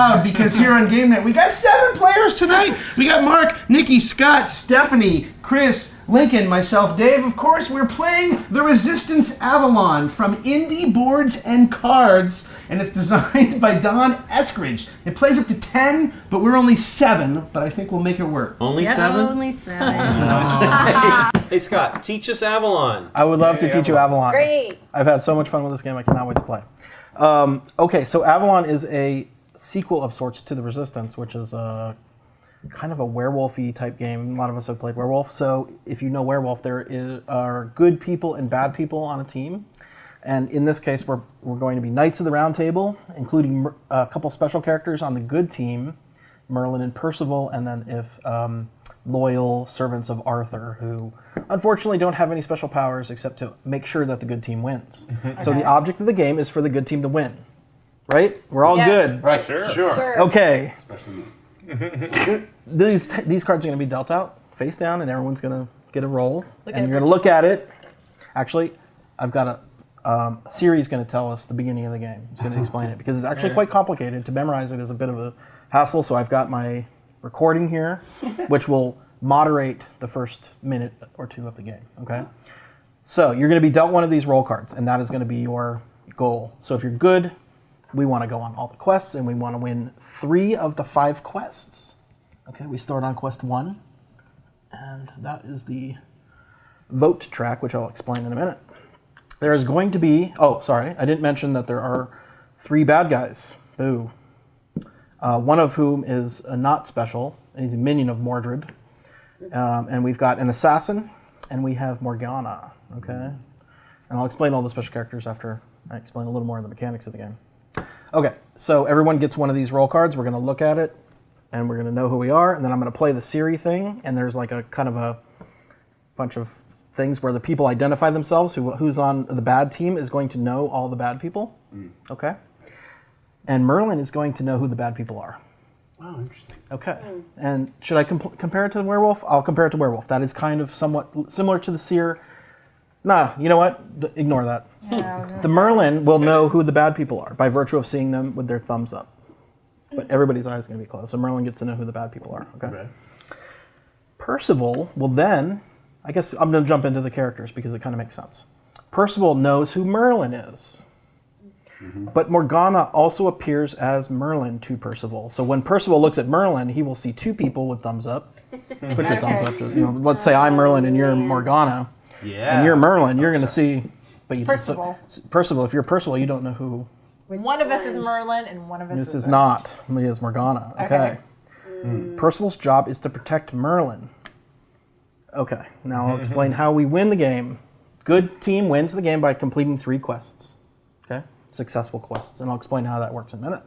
loud because here on GameNight we got 7 players tonight. We got Mark, Nikki, Scott, Stephanie, Chris, Lincoln, myself, Dave. Of course, we're playing the Resistance Avalon from Indie Boards and Cards, and it's designed by Don Eskridge. It plays up to 10, but we're only 7, but I think we'll make it work. Only 7? Only 7. Hey Scott, teach us Avalon. I would love to teach you Avalon. Great. I've had so much fun with this game, I cannot wait to play. Okay, so Avalon is a sequel of sorts to the Resistance, which is a kind of a werewolf-y type game. A lot of us have played Werewolf, so if you know Werewolf, are good people and bad people on a team. And in this case, we're going to be Knights of the Round Table, including a couple special characters on the good team, Merlin and Percival, and then if loyal servants of Arthur, who unfortunately don't have any special powers except to make sure that the good team wins. So the object of the game is for the good team to win, right? We're all good. Right, sure. Okay. Especially me. These cards are going to be dealt out face down, and everyone's going to get a roll, and you're going to look at it. Actually, I've got Siri's going to tell us the beginning of the game. He's going to explain it because it's actually quite complicated. To memorize it is a bit of a hassle, so I've got my recording here, which will moderate the first minute or 2 of the game. Okay, so you're going to be dealt one of these roll cards, and that is going to be your goal. So if you're good, we want to go on all the quests, and we want to win 3 of the 5 quests. Okay, we start on quest 1, and that is the vote track, which I'll explain in a minute. There is going to be, oh, sorry, I didn't mention that there are 3 bad guys. Boo. One of whom is not special, and he's a minion of Mordred. And we've got an assassin, and we have Morgana, okay? And I'll explain all the special characters after I explain a little more of the mechanics of the game. Okay, so everyone gets one of these roll cards. We're going to look at it, and we're going to know who we are, and then I'm going to play the Siri thing, and there's like a kind of a bunch of things where the people identify themselves. Who's on the bad team is going to know all the bad people, okay? And Merlin is going to know who the bad people are. Oh, interesting. Okay, and should I compare it to the Werewolf? I'll compare it to Werewolf. That is kind of somewhat similar to the Seer. Nah, you know what? Ignore that. Yeah, the Merlin will know who the bad people are by virtue of seeing them with their thumbs up. But everybody's eyes is going to be closed, so Merlin gets to know who the bad people are. Okay. Percival will then, I guess I'm going to jump into the characters because it kind of makes sense. Percival knows who Merlin is. But Morgana also appears as Merlin to Percival. So when Percival looks at Merlin, he will see 2 people with thumbs up. Put your thumbs up. Let's say I'm Merlin and you're Morgana. Yeah. And you're Merlin. You're going to see... But you Percival. Percival, if you're Percival, you don't know who... One of us is Merlin and one of us This is not. He is Morgana. Okay. Percival's job is to protect Merlin. Okay. Now I'll explain how we win the game. Good team wins the game by completing 3 quests. Okay? Successful quests. And I'll explain how that works in a minute.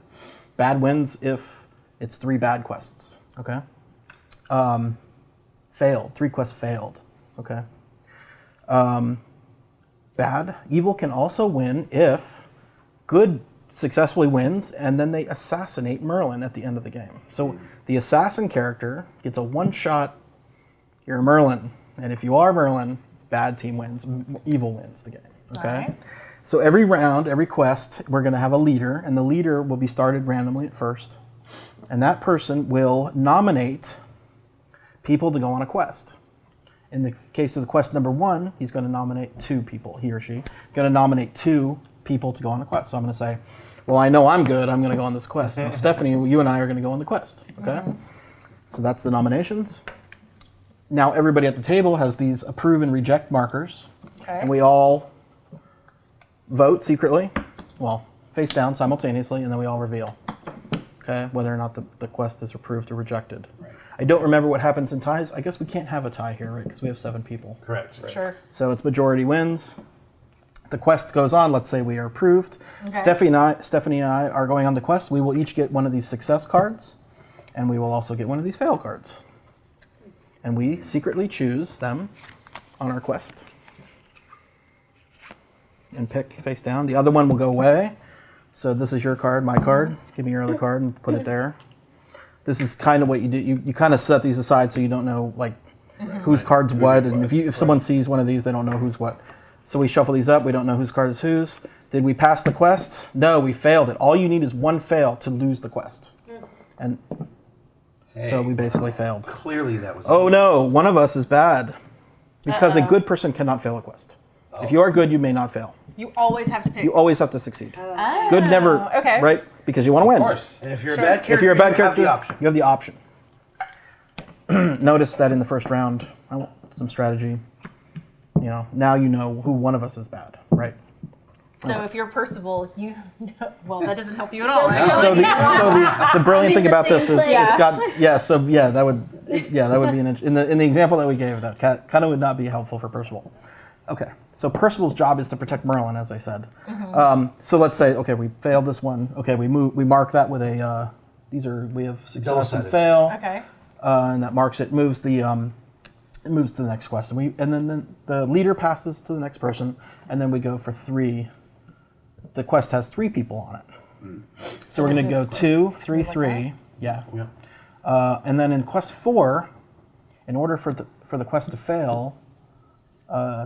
Bad wins if it's 3 bad quests. Okay? Failed. 3 quests failed. Okay? Evil can also win if good successfully wins and then they assassinate Merlin at the end of the game. So the assassin character gets a 1-shot, you're Merlin, and if you are Merlin, bad team wins, evil wins the game. Okay? Right. So every round, every quest, we're going to have a leader, and the leader will be started randomly at first, and that person will nominate people to go on a quest. In the case of the quest number 1, he's going to nominate 2 people, he or she. Going to nominate 2 people to go on a quest. So I'm going to say, well, I know I'm good, I'm going to go on this quest. Now, Stephanie, you and I are going to go on the quest, okay? So that's the nominations. Now everybody at the table has these approve and reject markers, and we all vote secretly, well, face down simultaneously, and then we all reveal, okay, whether or not the quest is approved or rejected. Right. I don't remember what happens in ties. I guess we can't have a tie here, right, because we have 7 people. Correct. Right. Sure. So it's majority wins. The quest goes on. Let's say we are approved. Okay. Stephanie and I are going on the quest. We will each get one of these success cards, and we will also get one of these fail cards. And we secretly choose them on our quest. And pick face down. The other one will go away. So this is your card, my card. Give me your other card and put it there. This is kind of what you do. You kind of set these aside so you don't know like whose card's what. And if someone sees one of these, they don't know who's what. So we shuffle these up. We don't know whose card is whose. Did we pass the quest? No, we failed it. All you need is 1 fail to lose the quest. And so we basically failed. Clearly that was... Oh no, one of us is bad. Because a good person cannot fail a quest. If you are good, you may not fail. You always have to pick. You always have to succeed. Oh, Good never, okay. right? Because you want to win. Of course. And if you're a bad character, If you're a bad character, you have the option. you have the option. Notice that in the first round, I want some strategy. You know, now you know who one of us is bad, right? So if you're Percival, you know, well, that doesn't help you at all, right? So the brilliant thing about this is place. it's got that would be in the example that we gave, that kind of would not be helpful for Percival. Okay, so Percival's job is to protect Merlin, as I said. So let's say, okay, we failed this one. Okay, we mark that with a we have success and fail. Okay. And that marks it. Moves the it moves to the next quest, and then the leader passes to the next person, and then we go for 3. The quest has 3 people on it. So we're going to go 2, 3, 3. Yeah. And then in quest 4, in order for the quest to fail,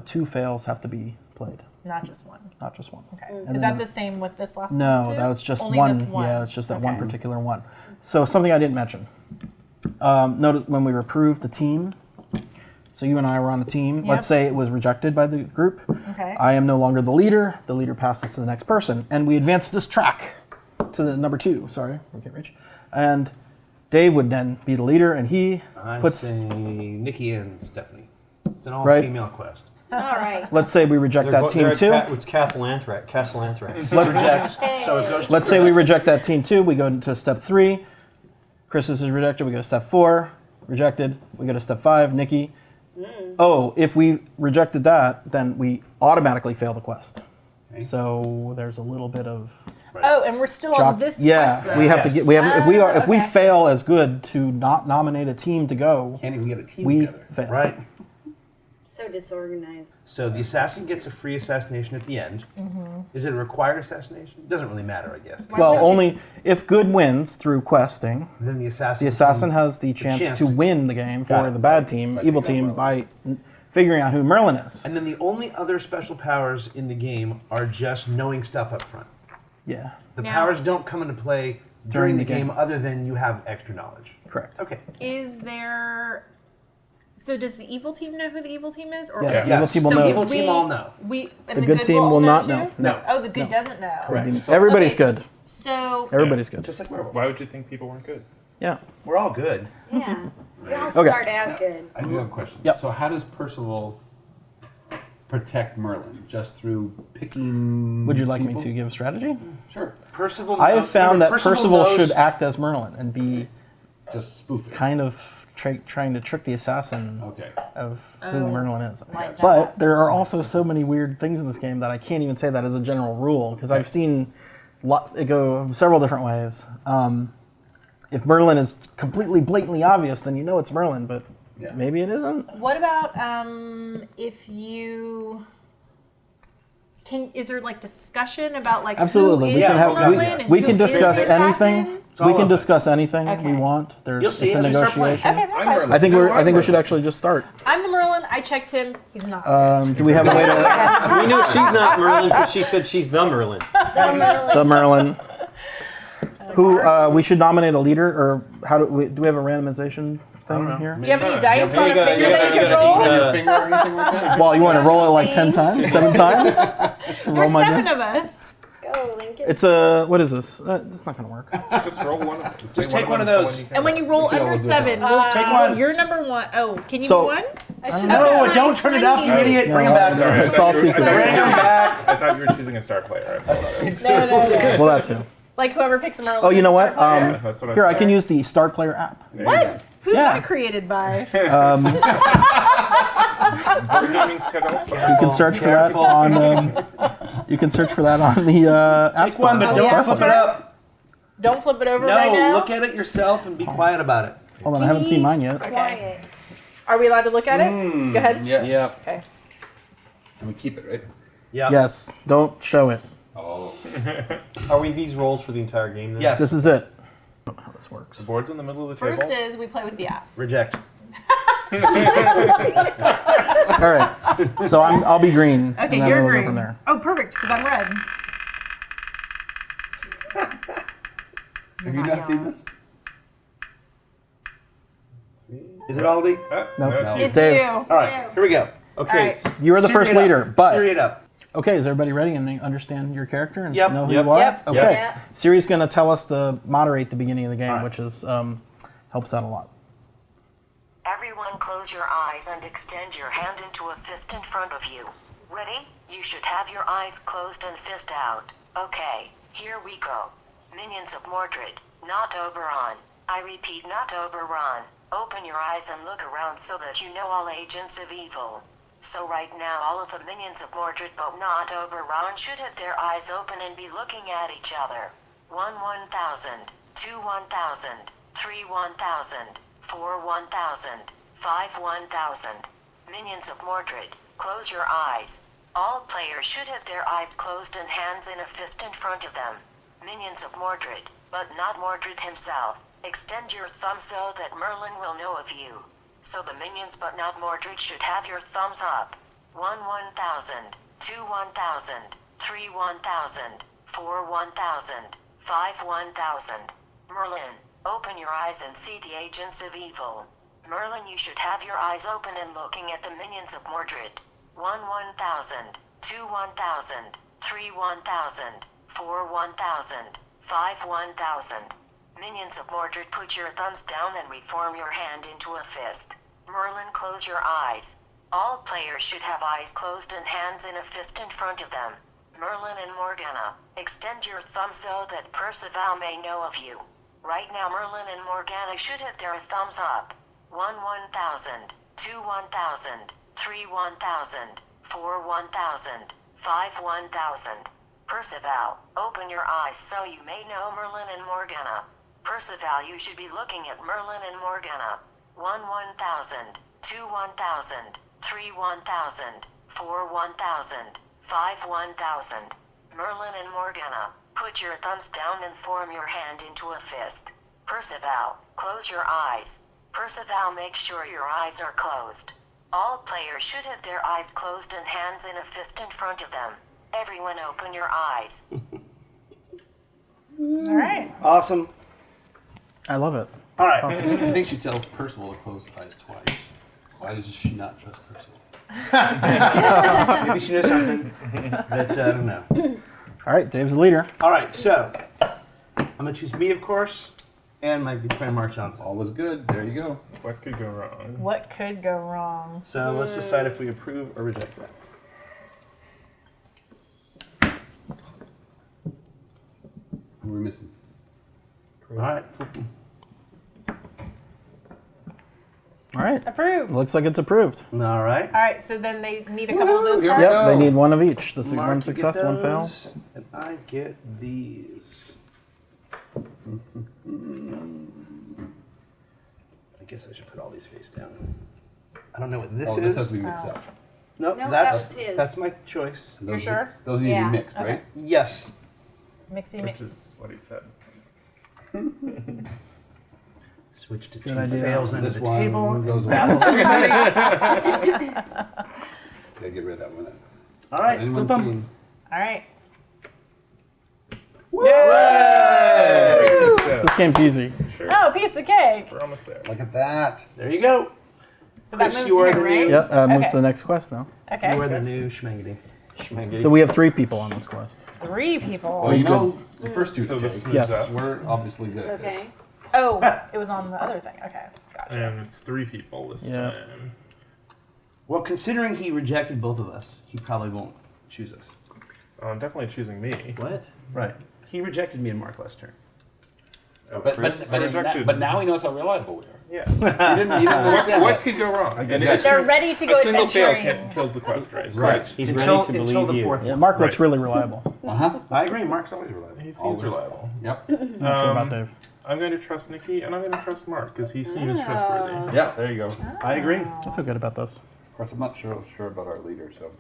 2 fails have to be played. Not just one. Not just one. Okay. And Is then that the same with this last one? No, too? that was just Only one. This one. Yeah, it's just that one Okay. particular one. So something I didn't mention. Notice when we approved the team. So you and I were on a team. Yep. Let's say it was rejected by the group. Okay. I am no longer the leader. The leader passes to the next person, and we advance this track to the number 2. Sorry, we can't reach. And Dave would then be the leader, and he I puts. say Nikki and Stephanie. It's an Right. all-female quest. All right. Let's say we reject that team too. It's Castle Anthrax. Reject. So it goes to Let's say we reject that team too. We go into step 3. Chris is rejected. We go to step 4. Rejected. We go to step 5. Nikki. Oh, if we rejected that, then we automatically fail the quest. Okay. So there's a little bit of Oh, and we're still shock. on this Yeah, quest, though. we have to get. We have if we okay. fail as good to not nominate a team to go, Can't even get a team we together. fail. Right. So disorganized. So the assassin gets a free assassination at the end. Is it a required assassination? It doesn't really matter, I guess. Well, only if good wins through questing. Then the assassin. The assassin has the chance to win the game Got for it. the bad team, evil team, by figuring out who Merlin is. And then the only other special powers in the game are just knowing stuff up front. Yeah, The Now- powers don't come into play during the game other than you have extra knowledge. correct. Okay. Is there... So does the evil team know who the evil team is? Or Yes, the Yes. evil team will So know. evil team all know. And The good team all will not too? know. No. Oh, the good No. doesn't know. Correct. Everybody's Okay, good. So Everybody's good. Just like Marvel. Why would you think people weren't good? Yeah. We're all good. Yeah. We all Okay. start out good. I do have a question. Yep. So how does Percival protect Merlin? Just through picking Would you like people? me to give a strategy? Sure. Percival. I have found that Percival knows- should act as Merlin and be Just spoof it. kind of trying to trick the assassin Okay. of who Merlin is. Like that. But there are also so many weird things in this game that I can't even say that as a general rule because I've seen it go several different ways. If Merlin is completely blatantly obvious, then you know it's Merlin, but Yeah. maybe it isn't. what about if you... Is there like discussion about like Absolutely, who we is can have Merlin and we who can is discuss the assassin? anything. all We can open. discuss anything Okay. we want. You'll see It's a as we start playing. negotiation. Okay, I'm okay. Merlin. I think No, we're. I'm I think we should Merlin. actually just start. I'm the Merlin. I checked him. He's not. Do we have a way to We know she's not Merlin because she said she's the Merlin. the Merlin? Who we should nominate a leader, or how do we have a randomization thing here? Do you have any dice on a you gotta- finger you that you gotta- can roll? you Your finger or anything like that? Well, you want to roll it like 10 times, 7 times? There's my 7 die. of us. Go, Lincoln. It's a what is this? It's not gonna work. Just roll one. Just take one of those. And when you roll Okay, under we'll do 7, that. Take one. You're number 1. Oh, can you So- do one? I should No, have don't turn it up, you idiot. Bring him back. Sorry, It's all I thought you were- secret. I thought you were Bring him choosing- back. I thought you were choosing a star player. I apologize. No. Well, that too. Like whoever picks Merlin. Oh, you know what? Yeah, that's what I Here, I thought. can use the Start Player app. There you go. Who's Yeah. that created by? BoardGaming's Ted Elsewhere. You can search for that Careful. on. You can search for that on the App Take Store. one, but Oh, don't yeah. flip it up. Don't flip it over No, right now. look at it yourself and be quiet about it. Hold on, I haven't seen mine yet. Quiet. Are we allowed to look at it? Go ahead. Yes. Yeah. Okay. And we keep it, right? Yeah. Yes, don't show it. Oh. Are we these rolls for the entire game then? Yes. This is it. I don't know how this works. The board's in the middle of the First table. is we play with the app. Reject. All right, so I'll be green. and Okay, then you're we'll go green. from there. Oh, perfect, because I'm red. Have you not seen this? Is it Aldie? No. It's Dave. you. All right, here we go. Okay. All right. You are the first Siri it leader, up. but Siri it up. okay, is everybody ready and they understand your character and Yep. know who Yep. you are? Yep. Okay. Yep. Siri's going to tell us to moderate the beginning of the game, All right. which is helps out a lot. Everyone close your eyes and extend your hand into a fist in front of you. Ready? You should have your eyes closed and fist out. Okay, here we go. Minions of Mordred, not Oberon. I repeat, not Oberon. Open your eyes and look around so that you know all agents of evil. So right now all of the minions of Mordred but not Oberon should have their eyes open and be looking at each other. 1,000, 2,000, 3,000, 4,000, 5,000. Minions of Mordred, close your eyes. All players should have their eyes closed and hands in a fist in front of them. Minions of Mordred, but not Mordred himself. Extend your thumb so that Merlin will know of you. So the minions but not Mordred should have your thumbs up. 1,000, 2,000, 3,000, 4,000, 5,000. Merlin, open your eyes and see the agents of evil. Merlin, you should have your eyes open and looking at the minions of Mordred. 1,000, 2,000, 3,000, 4,000, 5,000. Minions of Mordred, put your thumbs down and reform your hand into a fist. Merlin, close your eyes. All players should have eyes closed and hands in a fist in front of them. Merlin and Morgana, extend your thumb so that Percival may know of you. Right now Merlin and Morgana should have their thumbs up. 1,000, 2,000, 3,000, 4,000, 5,000. Percival, open your eyes so you may know Merlin and Morgana. Percival, you should be looking at Merlin and Morgana. 1,000, 2,000, 3,000, 4,000, 5,000. Merlin and Morgana, put your thumbs down and form your hand into a fist. Percival, close your eyes. Percival, make sure your eyes are closed. All players should have their eyes closed and hands in a fist in front of them. Everyone open your eyes. All right. Awesome. I love it. All right. I think she tells Percival to close his eyes twice. Why does she not trust Percival? Maybe she knows something that I don't know. All right, Dave's the leader. All right, so I'm going to choose me, of course, and my good friend Mark Johnson. All was good. There you go. What could go wrong? What could go wrong? So let's decide if we approve or reject that. Who are we missing? All right. All right. Approved. Looks like it's approved. All right. All right, so then they need a couple of those Here we cards. go. Yep, they need one of each. This is Mark, one you get success, one fail. those, and I get these. I guess I should put all these face down. I don't know what this Oh, is. this has to be mixed up. Nope, No, that's that was his. that's my choice. And You're those sure? Those need to Yeah. be mixed, Okay. right? Yes. Mixy Which mix. is what he said. Switch to Good two idea. fails under This the one table. goes away. Baffle everybody. Yeah, get rid of that one then. All right, Anyone flip 'em. seen? All right. Yay! Big success. This game's easy. Sure. Oh, piece of cake. We're almost there. Look at that. There you go. So Chris, that moves you are here, the right? new- Yep, moves Okay. to the next quest now. Okay. You are the new schmangity. So we have 3 people on this quest. 3 people. Oh, you know the first two So to this take. moves Yes. up. We're obviously good at this. Okay. Oh, it was on the other thing. Okay. Gotcha. And it's 3 people this Yeah. time. Well, considering he rejected both of us, he probably won't choose us. Oh, I'm definitely choosing me. What? Right. He rejected me and Mark last turn. Oh, But, Chris? but, I rejected. but now he knows how reliable we are. Yeah. He didn't understand What that. could go wrong? guess And that's it's They're true. ready to go A single fail adventuring. kills the quest, right? Right. He's until ready to believe until the you. fourth Yeah, one. Mark looks Right. really reliable. Uh-huh. I agree. Mark's always reliable. He seems Always. reliable. Yep. Not sure about Dave. I'm going to trust Nikki, and I'm going to trust Mark, because he seems trustworthy. Yeah, there you go. I agree. I feel good about this. Of course, I'm not sure about our leader, so.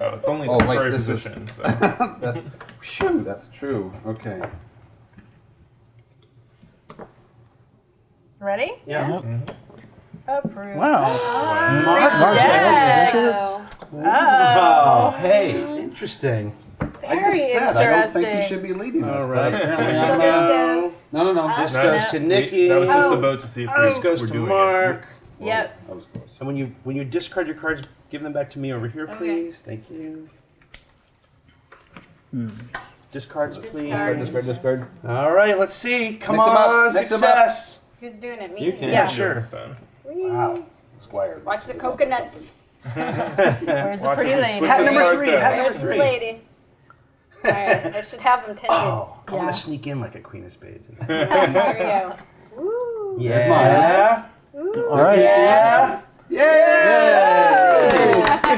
Oh, it's only a Oh, wait, temporary this is- position, so. Shoo, that's true. Okay. Ready? Yeah. Approved. Wow. Mark. Mark's Yes. Oh. Oh, hey. Interesting. I just Very said I don't think he interesting. should be leading us, All but right. apparently So I'm this goes No. This goes to Nikki. That was just the vote to see if This we goes were to doing Mark. Yep. That was close. And when you discard your cards, give them back to me over here, Okay. please. Thank you. Discards, please. Discard. All right, let's see. Come Mix 'em up, on, mix 'em Success. Who's doing it? Me? You can. Yeah. Sure. this time. Whee! Wow. Squire. Watch the coconuts. Where's the Watch pretty as he lady? switches Hat number cards 3. out. Hat number There's the 3. lady. All right, I should have them tended. Oh, I want Yeah. to sneak in like a queen of spades. There we go. Woo. Yeah. Ooh. All right. Yeah. Yeah.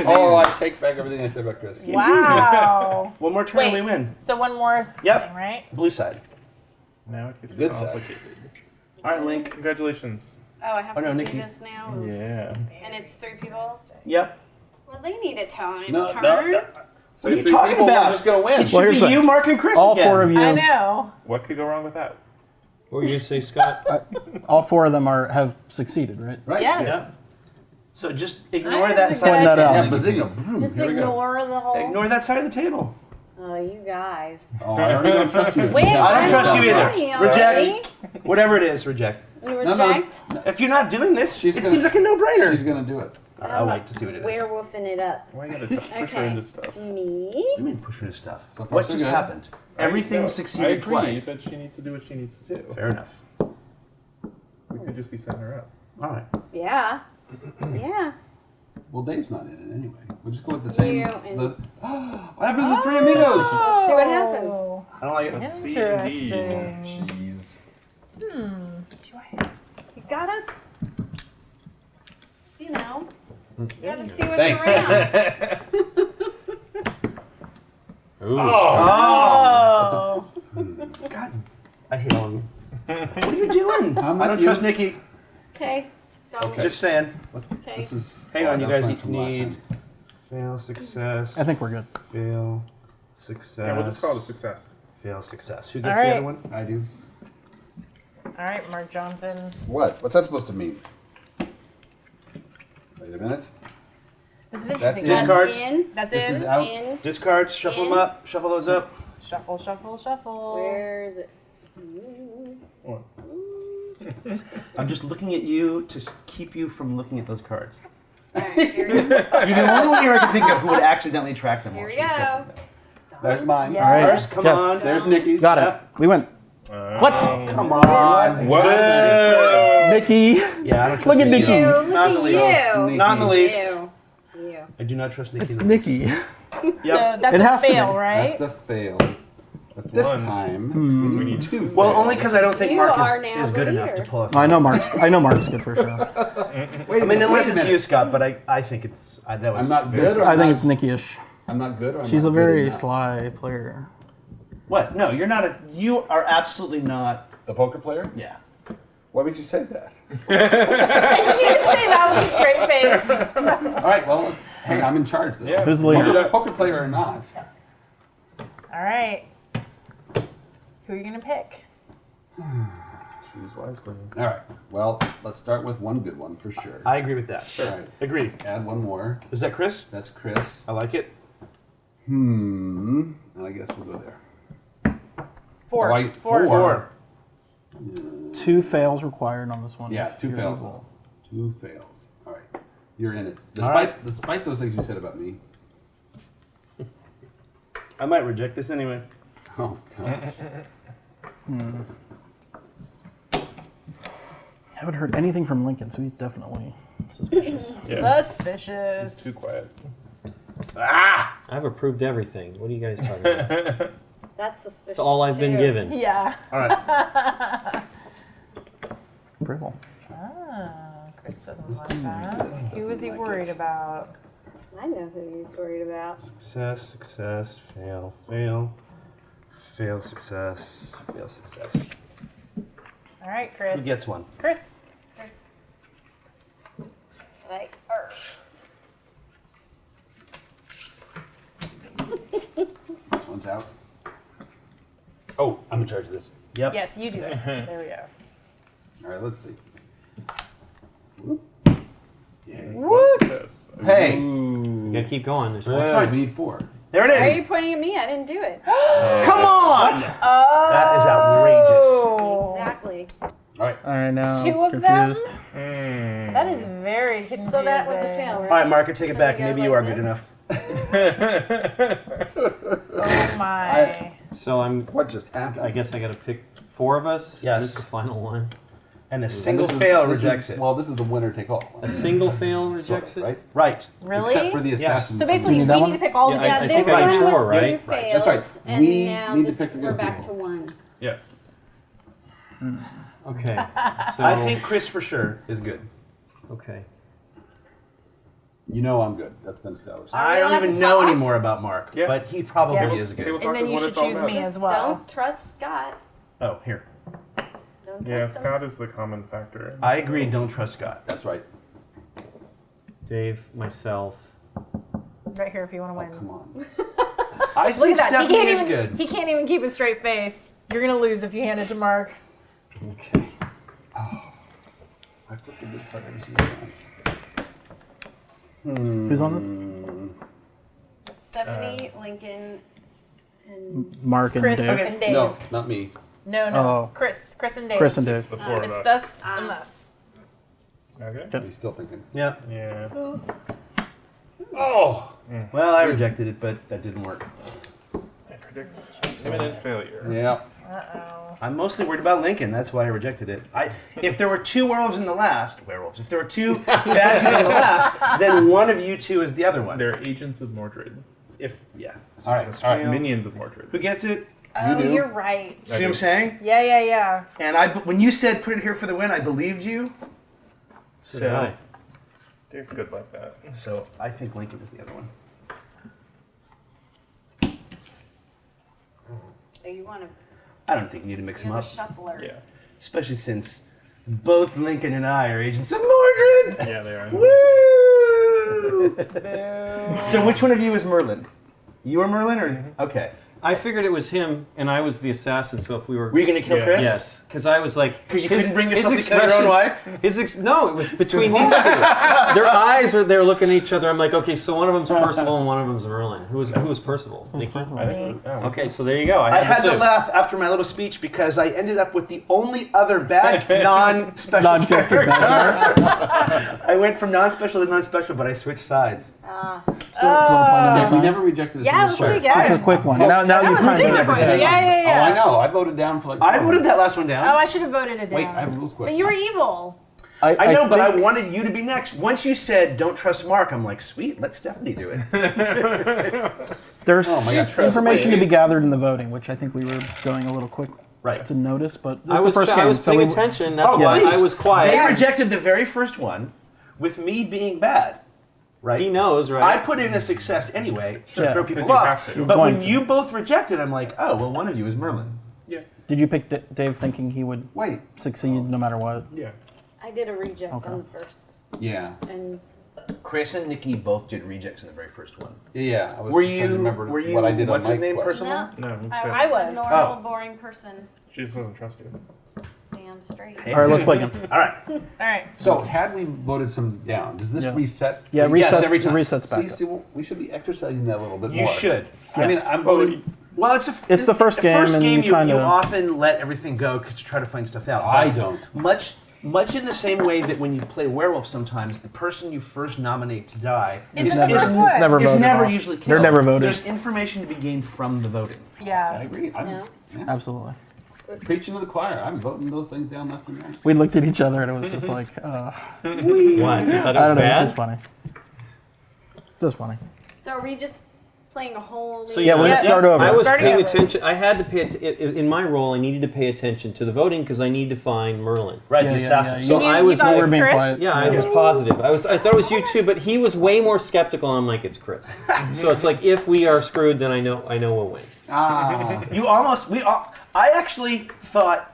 Oh, I take back everything I said about Chris. Wow. One more turn, Wait. we win. So one more Yep. thing, right? Blue side. Now it gets Good side. complicated. All right, Link. Congratulations. Oh, I have Oh, to no, do Nikki. this now? Yeah. And it's 3 people? Yep. Well, they need a turn. No. What are you Three talking people, about? We're just gonna win. It should Well, here's be the- you, Mark, and Chris All again. 4 of you. I know. What could go wrong with that? What were you going to say, Scott? All 4 of them have succeeded, right? Right? Yes. Yeah. So just ignore That's that a side. Point that out. Yeah, bazinga. Boom. Just Here we go. ignore the whole. Ignore that side of the table. Oh, you guys. Oh, I already don't trust you. Wait, I don't I'm trust you either. sorry, Reject. already. Whatever it is, reject. You no. reject? If you're not doing this, She's it gonna- seems like a no-brainer. She's gonna do it. I'll wait to see what it is. Werewolfing it up. Why you gotta push her Okay. into stuff? Me? What do you mean pushing his stuff? So far, What's so just good. happened? Everything I succeeded agree, twice. but she needs to do what she needs to do. Fair enough. We could just be setting her up. All right. Yeah. Yeah. Well, Dave's not in it anyway. We'll just go with the same. You and- What happened to the 3 amigos? Let's see what happens. Oh, I don't like it. Let's see indeed. interesting. Jeez. You gotta, you know, you gotta see what's Thanks. around. Ooh. Oh. God, I hate all of you. What are you doing? I'm I don't with you. trust Nikki. Okay. Don't. Okay. Just saying. Okay. This is. Hang on, you that was guys mine from last need time. fail, success. I think we're good. Fail, success. Yeah, we'll just call it a success. Fail, success. Who gets All the right. other one? I do. All right, Mark Johnson. What? What's that supposed to mean? Wait a minute. This is That's interesting. it. Discards. In. That's This in. is out. In. Discards. Shuffle them In. up. Shuffle those up. Shuffle, shuffle, shuffle. Where is it? I'm just looking at you to keep you from looking at those cards. All right, here You're the only one here I can think of who would accidentally track them. Here while we she's go. shuffling them. There's mine. Yeah. All right. First, come Yes. on. There's Nikki's. Got it. Yep. We went. What? Come on. What? Nikki. Yeah, I don't trust Look at Nikki. Nikki. You, look Not in the at least. you. Not in the least. You. You. I do not trust Nikki. It's in the least. Nikki. So Yep. that's It a has to fail, be. right? That's a fail. That's This one. time we need 2. Well, fails. only because I don't think You Mark are is now good the enough to leader. pull off. I know Mark's good for sure. Wait I mean, unless wait a it's minute. you, Scott, but I think it's that was. I'm not very good. I think it's Nikki-ish. I'm not good. Or I'm She's not a good very enough? sly player. What? No, you're not a. You are absolutely not. The poker player? Yeah. Why would you say that? You say that with a straight face. All right. Well, hey, I'm in charge though. Yeah. Who's the leader? Poker player or not? All right. Who are you gonna pick? Choose wisely. All right. Well, let's start with one good one for sure. I agree with that. All right. Agreed. Add one more. Is that Chris? That's Chris. I like it. And I guess we'll go there. Four. Right, Four. Four. 2 fails required on this one. Yeah, if 2 you're fails. evil. 2 fails. All right. You're in it. All right. Despite those things you said about me. I might reject this anyway. Oh, gosh. Haven't heard anything from Lincoln, so he's definitely suspicious. Yeah. Suspicious. It's too quiet. I've approved everything. What are you guys talking about? That's suspicious. It's all I've been too. given. Yeah. All right. Approval. Ah, Chris doesn't like that. Who was he worried about? I know who he's worried about. Success, success, fail, fail, fail, success, fail, success. All right, Chris. Who gets one? Chris. Chris. Like Earth. This one's out. Oh, I'm in charge of this. Yep. Yes, you do it. There we go. All right, let's see. Yeah, it's one success. Hey! You gotta keep going. There's That's right, we need 4. There it Why are is. you pointing at me? I didn't do it. Come on! That is outrageous. Exactly. All right. All right, now Two of them? confused. That is very confusing. So that was a fail, right? All right, Mark, take it So back. we go Maybe like you are this? good enough. Oh my. So What just happened? I guess I got to pick 4 of us. Yes. This is the final one. And a And single this is- fail this is- rejects it. Well, this is the winner take all. A single fail rejects it. Right? Right. Really? Except for the assassin. So basically, Do you we need that need one? to pick all Yeah, together. I Yeah, think this I one did was four, 2 right? fails, That's right. and We now need to this, pick the we're good back people. to 1. Yes. Okay. So I think Chris for sure is good. Okay. You know I'm good. That's been established. I we don't allowed even to know talk? anymore about Mark, Yeah. but he probably Yes. is good. Table talk And then is you what should it's all choose about. me as well. Don't trust Scott. Oh, here. Don't Yeah, trust him. Scott is the common factor. I agree. Don't trust Scott. That's right. Dave, myself. Right here if you want to Oh, win. come on. I Look think at that. Stephanie is even, good. He can't even keep a straight face. You're going to lose if you hand it to Mark. Okay. I flipped a good card every single time. Who's on this? Stephanie, Lincoln, and Mark and Chris Dave. and Dave. No, not me. No. Oh. Chris and Dave. Chris and It's Dave. the 4 of It's us. thus and thus. Okay. Are you still thinking? Yeah. Yeah. Oh! Well, I rejected it, but that didn't work. I predict imminent failure. Yeah. Uh-oh. I'm mostly worried about Lincoln. That's why I rejected it. If there were 2 werewolves in the last, if there were 2 bad people in the last, then one of you 2 is the other one. They're agents of Mordred. Yeah. All right. All right, minions of Mordred. Who gets it? Oh, do? you're right. See what I'm saying? Yeah. And when you said put it here for the win, I believed you. So did I. Dave's good like that. So I think Lincoln is the other one. oh, you want to I don't think you need to mix them have a up, shuffler. Yeah. especially since both Lincoln and I are agents of Mordred. Yeah, they are. Woo! Boo. So which one of you is Merlin? You are Merlin, or okay? I figured it was him, and I was the assassin. So if we were, Were you gonna kill Yeah. Chris? yes, because I was like, 'Cause you his- couldn't bring his yourself to kill your own expressions- wife? No, it was between these 2. Their eyes were looking at each other. I'm like, okay, so one of them's Percival and one of them's Merlin. Who was Percival? Nikki. I think Okay, so there you go. I had the to 2. laugh after my little speech because I ended up with the only other bad non-special Non-character character. I went from non-special to non-special, but I switched sides. Yeah, we never rejected a Yeah, single that's share. pretty It's good. a quick one. Now That you was kind of super never quick. did. Yeah. Oh, I know. I voted down for like. I voted that last one down. Oh, I should have voted it down. Wait, I have a rules question. But you were evil. I know, but I think- wanted you to be next. Once you said, don't trust Mark, I'm like, sweet, let Stephanie do it. There's Oh my God, information to Wait. be gathered in the voting, which I think we were going a little quick Right. to notice, but I this was, is the first I game, was so paying we, attention. That's Oh, why please. I was quiet. They rejected the very first one with me being bad. Right? He knows, right? I put in a success anyway to Yeah. throw people 'Cause you off. have to. But Going when to. you both rejected, I'm like, oh, well, one of you is Merlin. Yeah. Did you pick Dave thinking he would Wait. succeed no matter what? Yeah. I did a reject Okay. on the first, Yeah. and Chris and Nikki both did rejects in the very first one. Yeah. I was Were just trying to you? remember Were you? what I did What's on his Mike's name? question. Personal? no, No, it's I good. was a was. normal, Oh. boring person. She just doesn't trust you. Damn straight. Hey. All right, let's play again. All right. All right. So, had we voted some down, does this Yeah. reset? Yeah, Yes, resets, every time. resets back See, up. see, well, we should be exercising that a little bit You more. should. I mean, I'm voting. Well, it's the first game, First and game, you kinda- you often let everything go because you try to find stuff out. I But don't. Much in the same way that when you play werewolf, sometimes the person you first nominate to die It's is the first one. It's never is voted never off. usually killed. They're never voted. There's information to be gained from the voting. I Yeah. agree. I'm No. Absolutely. preaching to the choir. I'm voting those things down left and right. We looked at each other and it was just like, What? You thought it was I don't know, bad? it's just funny. Just funny. So are we just playing a whole? So Yeah, we're gonna start over. I was Starting paying over. attention. I had to pay in my role. I needed to pay attention to the voting because I need to find Merlin. Right, Yeah, the yeah, assassin. yeah. So You I knew- was. you thought it We're was being Chris? quiet. Yeah, I was positive. I thought it was you too, but he was way more skeptical. I'm like, it's Chris. So it's like if we are screwed, then I know we'll win. Ah. I actually thought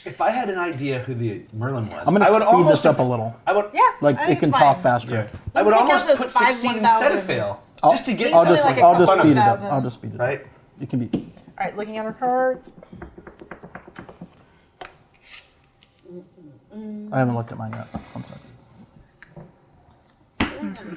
if I had an idea who the Merlin was, I'm going I to would speed almost this up a little. I would. Yeah. Like, I it think can it's talk fine. faster. Yeah. I would Take out almost those put 5 succeed instead of 1,000s. fail, I'll- just to get. I'll to just, the like a I'll just couple speed it up. 1,000. I'll just speed it up. right. It can be. All right, looking at our cards. I haven't looked at mine yet. One second.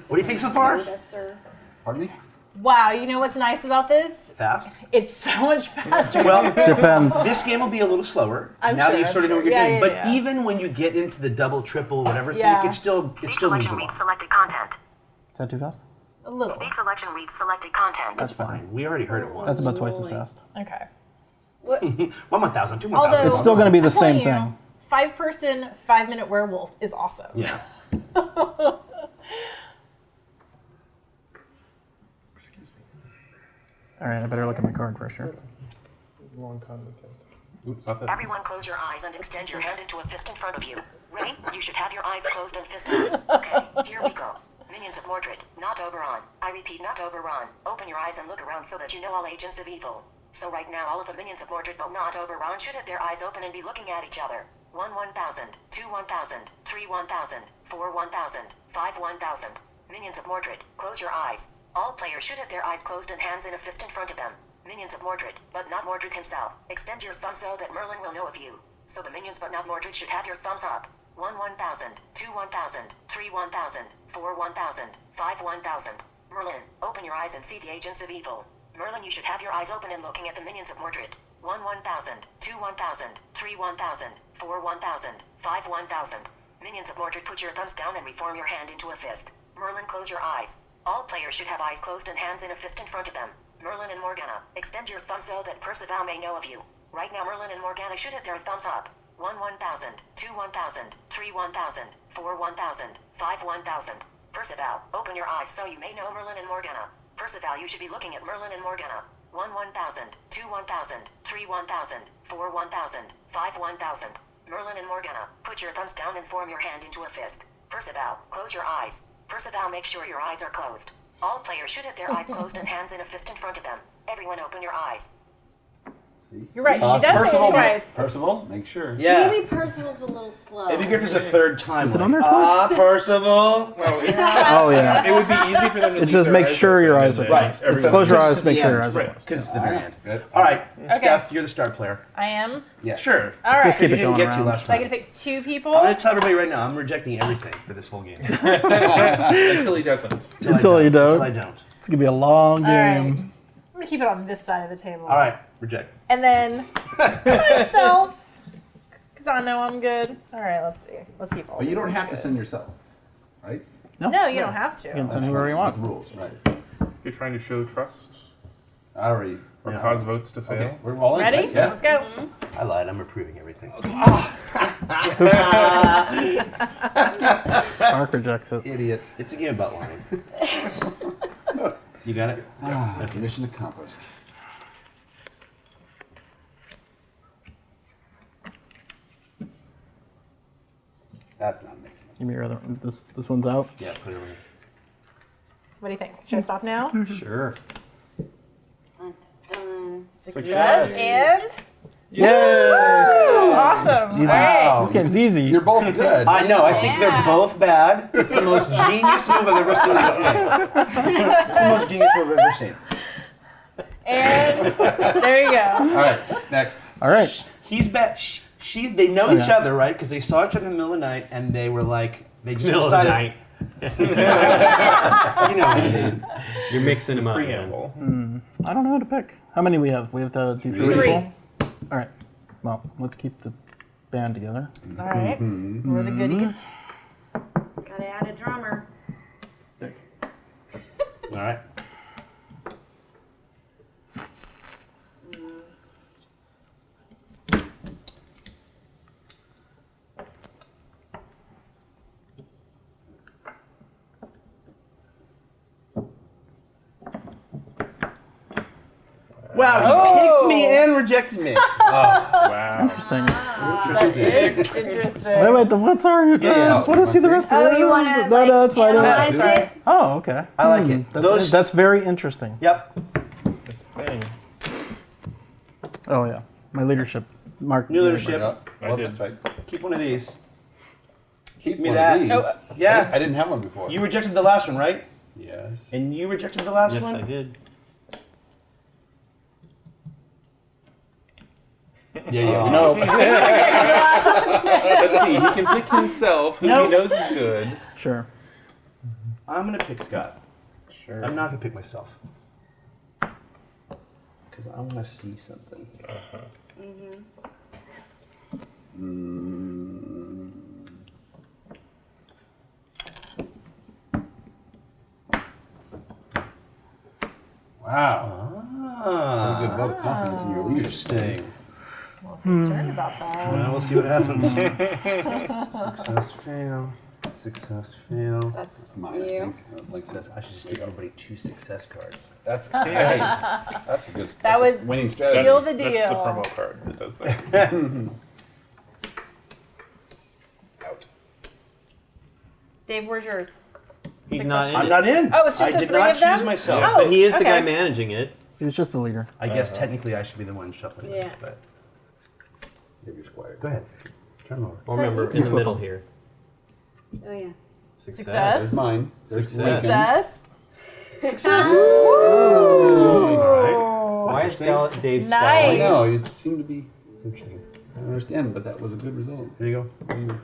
What do you think so far? Sir. Pardon me? Wow, you know what's nice about this? Fast. It's so much faster. Well, Depends. this game will be a little slower. I'm now that sure, you I'm sort of know what sure. you're Yeah, doing. yeah, But yeah. even when you get into the double, triple, whatever Yeah. thing, it still Speak moves selection along. reads selected content. Is that too fast? A little. Speak selection reads selected content. That's fine. We already heard it once. That's about twice as fast. Okay. 1,000, 2,000. Although- It's still going to be the I'm telling same you, thing. 5-person, 5-minute werewolf is awesome. Yeah. All right, I better look at my card first here. Long comment. Oops. Everyone close your eyes and extend your hand into a fist in front of you. Ready? You should have your eyes closed and fist out. Okay, here we go. Minions of Mordred, not Oberon. I repeat, not Oberon. Open your eyes and look around so that you know all agents of evil. So right now all of the minions of Mordred but not Oberon should have their eyes open and be looking at each other. 1,000, 2,000, 3,000, 4,000, 5,000. Minions of Mordred, close your eyes. All players should have their eyes closed and hands in a fist in front of them. Minions of Mordred, but not Mordred himself. Extend your thumb so that Merlin will know of you. So the minions but not Mordred should have your thumbs up. 1,000, 2,000, 3,000, 4,000, 5,000. Merlin, open your eyes and see the agents of evil. Merlin, you should have your eyes open and looking at the minions of Mordred. 1,000, 2,000, 3,000, 4,000, 5,000. Minions of Mordred, put your thumbs down and reform your hand into a fist. Merlin, close your eyes. All players should have eyes closed and hands in a fist in front of them. Merlin and Morgana, extend your thumb so that Percival may know of you. Right now Merlin and Morgana should have their thumbs up. 1,000, 2,000, 3,000, 4,000, 5,000. Percival, open your eyes so you may know Merlin and Morgana. Percival, you should be looking at Merlin and Morgana. 1,000, 2,000, 3,000, 4,000, 5,000. Merlin and Morgana, put your thumbs down and form your hand into a fist. Percival, close your eyes. Percival, make sure your eyes are closed. All players should have their eyes closed and hands in a fist in front of them. Everyone open your eyes. See? You're right, she does Percival, say twice. Percival, make sure. Yeah. Maybe Percival's a little slow. Maybe Griff is a third time. Is it like, on there twice? Ah, Percival. Oh, yeah. It would be easy for them to It leave just their makes eyes sure your open eyes and are then Right. closed. everyone- Close your This eyes, is make the sure your end. eyes are Right. closed. Because it's the very end. Good. All right, Okay. Steph, you're the star player. I am. Yeah. Sure. All right. Just keep You it didn't going get to around. last So I time. get to pick 2 people. I'm going to tell everybody right now, I'm rejecting everything for this whole game. Until he doesn't. Until you Until I don't. don't. It's going to be a long All right. game. I'm gonna keep it on this side of the table. All right, reject. And then myself, because I know I'm good. All right, let's see. Let's see if all But you these don't are have to good. send yourself, right? No, you don't have to. You can send whoever you want. The rules, right? You're trying to show trust I already. or Yeah. cause votes to fail. Okay, we're all in. Ready? Right? Yeah. Let's go. I lied, I'm approving everything. Mark rejects it. Idiot. It's a game about lying. You got it? Okay. Mission accomplished. That's not mixing. Give me your other. This one's out. Yeah, put it away. What do you think? Should I stop now? Sure. Dun, dun. Success and Yay! awesome. Easy. All right. This game's easy. You're both good. I know, I think they're Yeah. both bad. It's the most genius move I've ever seen in this game. It's the most genius move I've ever seen. And there you go. All right. Next. All right. He's bad. She's. They know each yeah. other, right? Because they saw each other in the middle of the night, and they were like, they just Middle of the decided. night. You know what I mean. You're mixing them up. man. Preamble. I don't know who to pick. How many we have? We have to do 3 Three. people? All right. Well, let's keep the band together. All right. Who are the goodies? Gotta add a drummer. All right. Wow, he picked me and rejected me. Wow. Interesting. It's interesting. Wait, what's our? yeah. I just want to see the rest. Oh, you wanna No, it's fine. analyze Sorry. it? Oh, okay. I like it. That's, that's very interesting. Yep. It's a thing. Oh yeah, my leadership. Mark. New leadership. Yep. I Well, did. that's right. Keep one of these. Keep Me one that. of these. Oh, Yeah. I didn't have one before. You rejected the last one, right? Yes. And you rejected the last Yes, one? I did. Yeah. No. Let's see. He can pick himself, who Nope. he knows is good. Sure. I'm going to pick Scott. Sure. I'm not going to pick myself. Because I want to see something. Wow. Very good vote of confidence in your leadership. Interesting. Concerned about that. Well, we'll see what happens. Success, fail. Success, fail. That's Mine, I you. think. Like says, I should just give everybody 2 success cards. That's hey, that's a good. That that's a would winning strategy. seal the That's the deal. promo card that does that. Out. Dave, where's yours? He's not in I'm it. not in. Oh, it's just I the did three not of them? choose myself. Oh, But he is the guy okay. managing it. He was just the leader. I guess technically I should be the one shuffling. Yeah. This, but Give your squire. go ahead. Turn them over. Well, remember, You in the flip middle them. here. Oh yeah. Success. There's mine. There's Success. Lincoln's. Success. Why is Dave Nice. stalling? No, you seem to be. It's interesting. I don't understand, but that was a good result. There you go. Can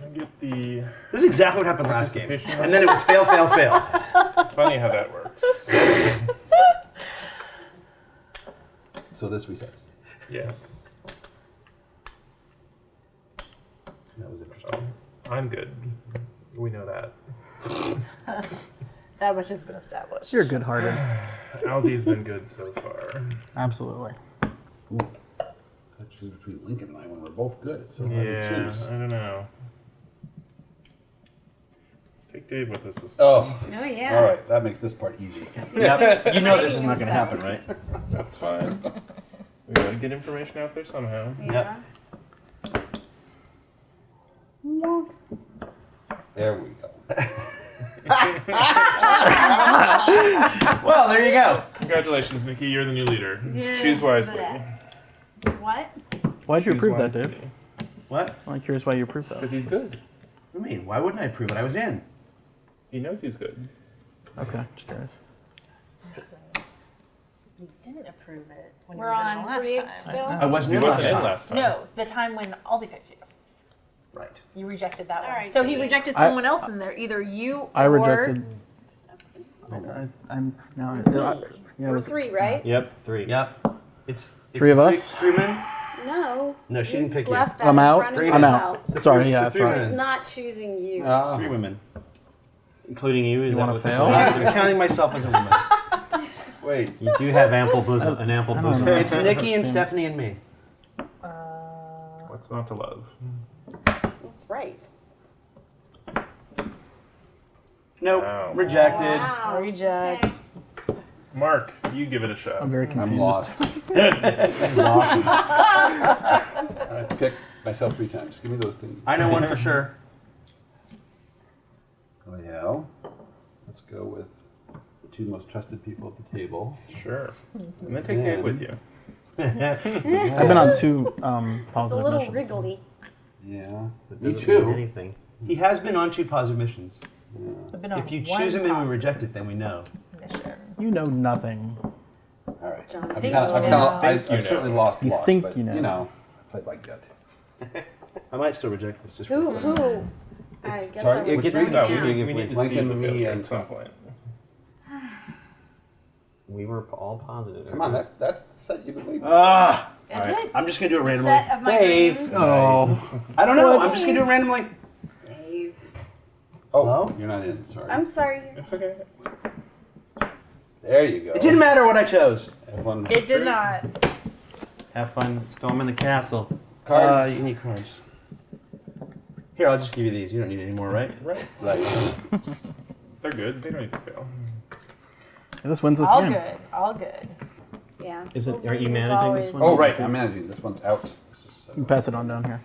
I get the... This is exactly what happened last game. Participation. And then it was fail, fail, fail. Funny how that works. So this resets. Yes. That was interesting. I'm good. We know that. That much has been established. You're good-hearted. Aldie's been good so far. Absolutely. I choose between Lincoln and I when we're both good. It's so hard to Yeah, choose. I don't know. Let's take Dave with us this time. Oh, Oh yeah. all right. That makes this part easy. Yep. You know this is not going to happen, right? That's fine. We gotta get information out there somehow. Yeah. There we go. Well, there you go. Congratulations, Nikki. You're the new leader. Yeah, Choose wisely. What? Why'd you Choose approve that, wisely. Dave? What? I'm curious why you approved that. Because he's good. What do you mean? Why wouldn't I approve it? I was in. He knows he's good. Okay, just curious. You didn't approve it when We're you was in on the last 3 time. still. I wasn't He in last wasn't in time. last time. No, the time when Aldie picked you. Right. You rejected that one. Alright, So he good. rejected I- someone else in there. Either you I or... rejected. I'm no. Yeah, it We're was 3, right? Yep, 3. Yep. It's Three of us? 3 men? No. No, she You didn't pick you. left that I'm in out. front of I'm I'm yourself. out. Sorry, yeah, It's a that's three right. It's men. not choosing you. 3 women. Including you. Is You that wanna what the fail? plan is? I'm counting myself as a woman. Wait. You do have ample bosom, an ample I don't bosom. know. It's Nikki and Stephanie and me. What's not to love? That's right. Nope. Wow. Rejected. Wow. Reject. Okay. Mark, you give it a shot. I'm very confused. I'm lost. That's awesome. I picked myself 3 times. Give me those things. I know one for sure. Well, let's go with the 2 most trusted people at the table. Sure. And then take Dave with you. I've been on 2 It's a positive little missions. wriggly. Yeah. Doesn't too. mean Anything. He has been on 2 positive missions. I've been on If you one choose him and we positive reject it, then we know. mission. You know nothing. All right. John, I've, think kinda, I've, you kinda, know. I've certainly lost a You lot, think but, you know. I play by gut. I might still reject this just for Who? fun. Who? I guess sorry, I it was gets written me- No, down. we need to see Lincoln, the me, failure and at some point. We were all positive. Come on, that's the set you've been waiting for. Ah! Is Alright, it? I'm just going to do it The randomly. set of my Dave. dreams? Oh, I don't know. I'm just going to do it randomly. Dave. Oh, Hello? you're not in. Sorry. I'm sorry. It's okay. There you go. It didn't matter what I chose. Have fun. It did not. Have fun storming the castle. Cards. You need cards. Here, I'll just give you these. You don't need any more, right? Right. Right. They're good. They don't need to fail. this wins this All game. good. All good. Yeah. Is it? Are you He's managing this always- one? Oh, right. I'm managing. This one's out. This is You can pass it on down here,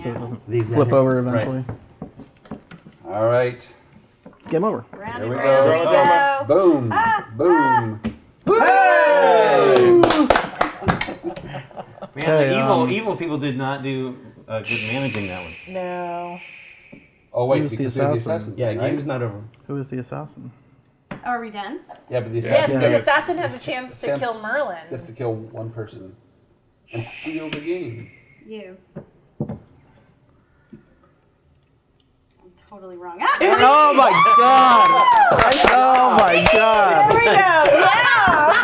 so it doesn't These flip down here. over Right. eventually. All right. It's game over. Round Here and we round go. we go. Boom. Boom. Hey! Man, Okay, the evil people did not do good managing that one. No. Oh, wait. Who's the because they're assassin? Yeah, thing, game's right? not over. Who is the assassin? Are we done? Yeah, but the Yes, assassin Yes, Yeah. the gets assassin has a chance to Chance- kill Merlin. gets to kill one person and steal the game. You. I'm totally wrong. Ah! Oh my god! Oh my god! There we go.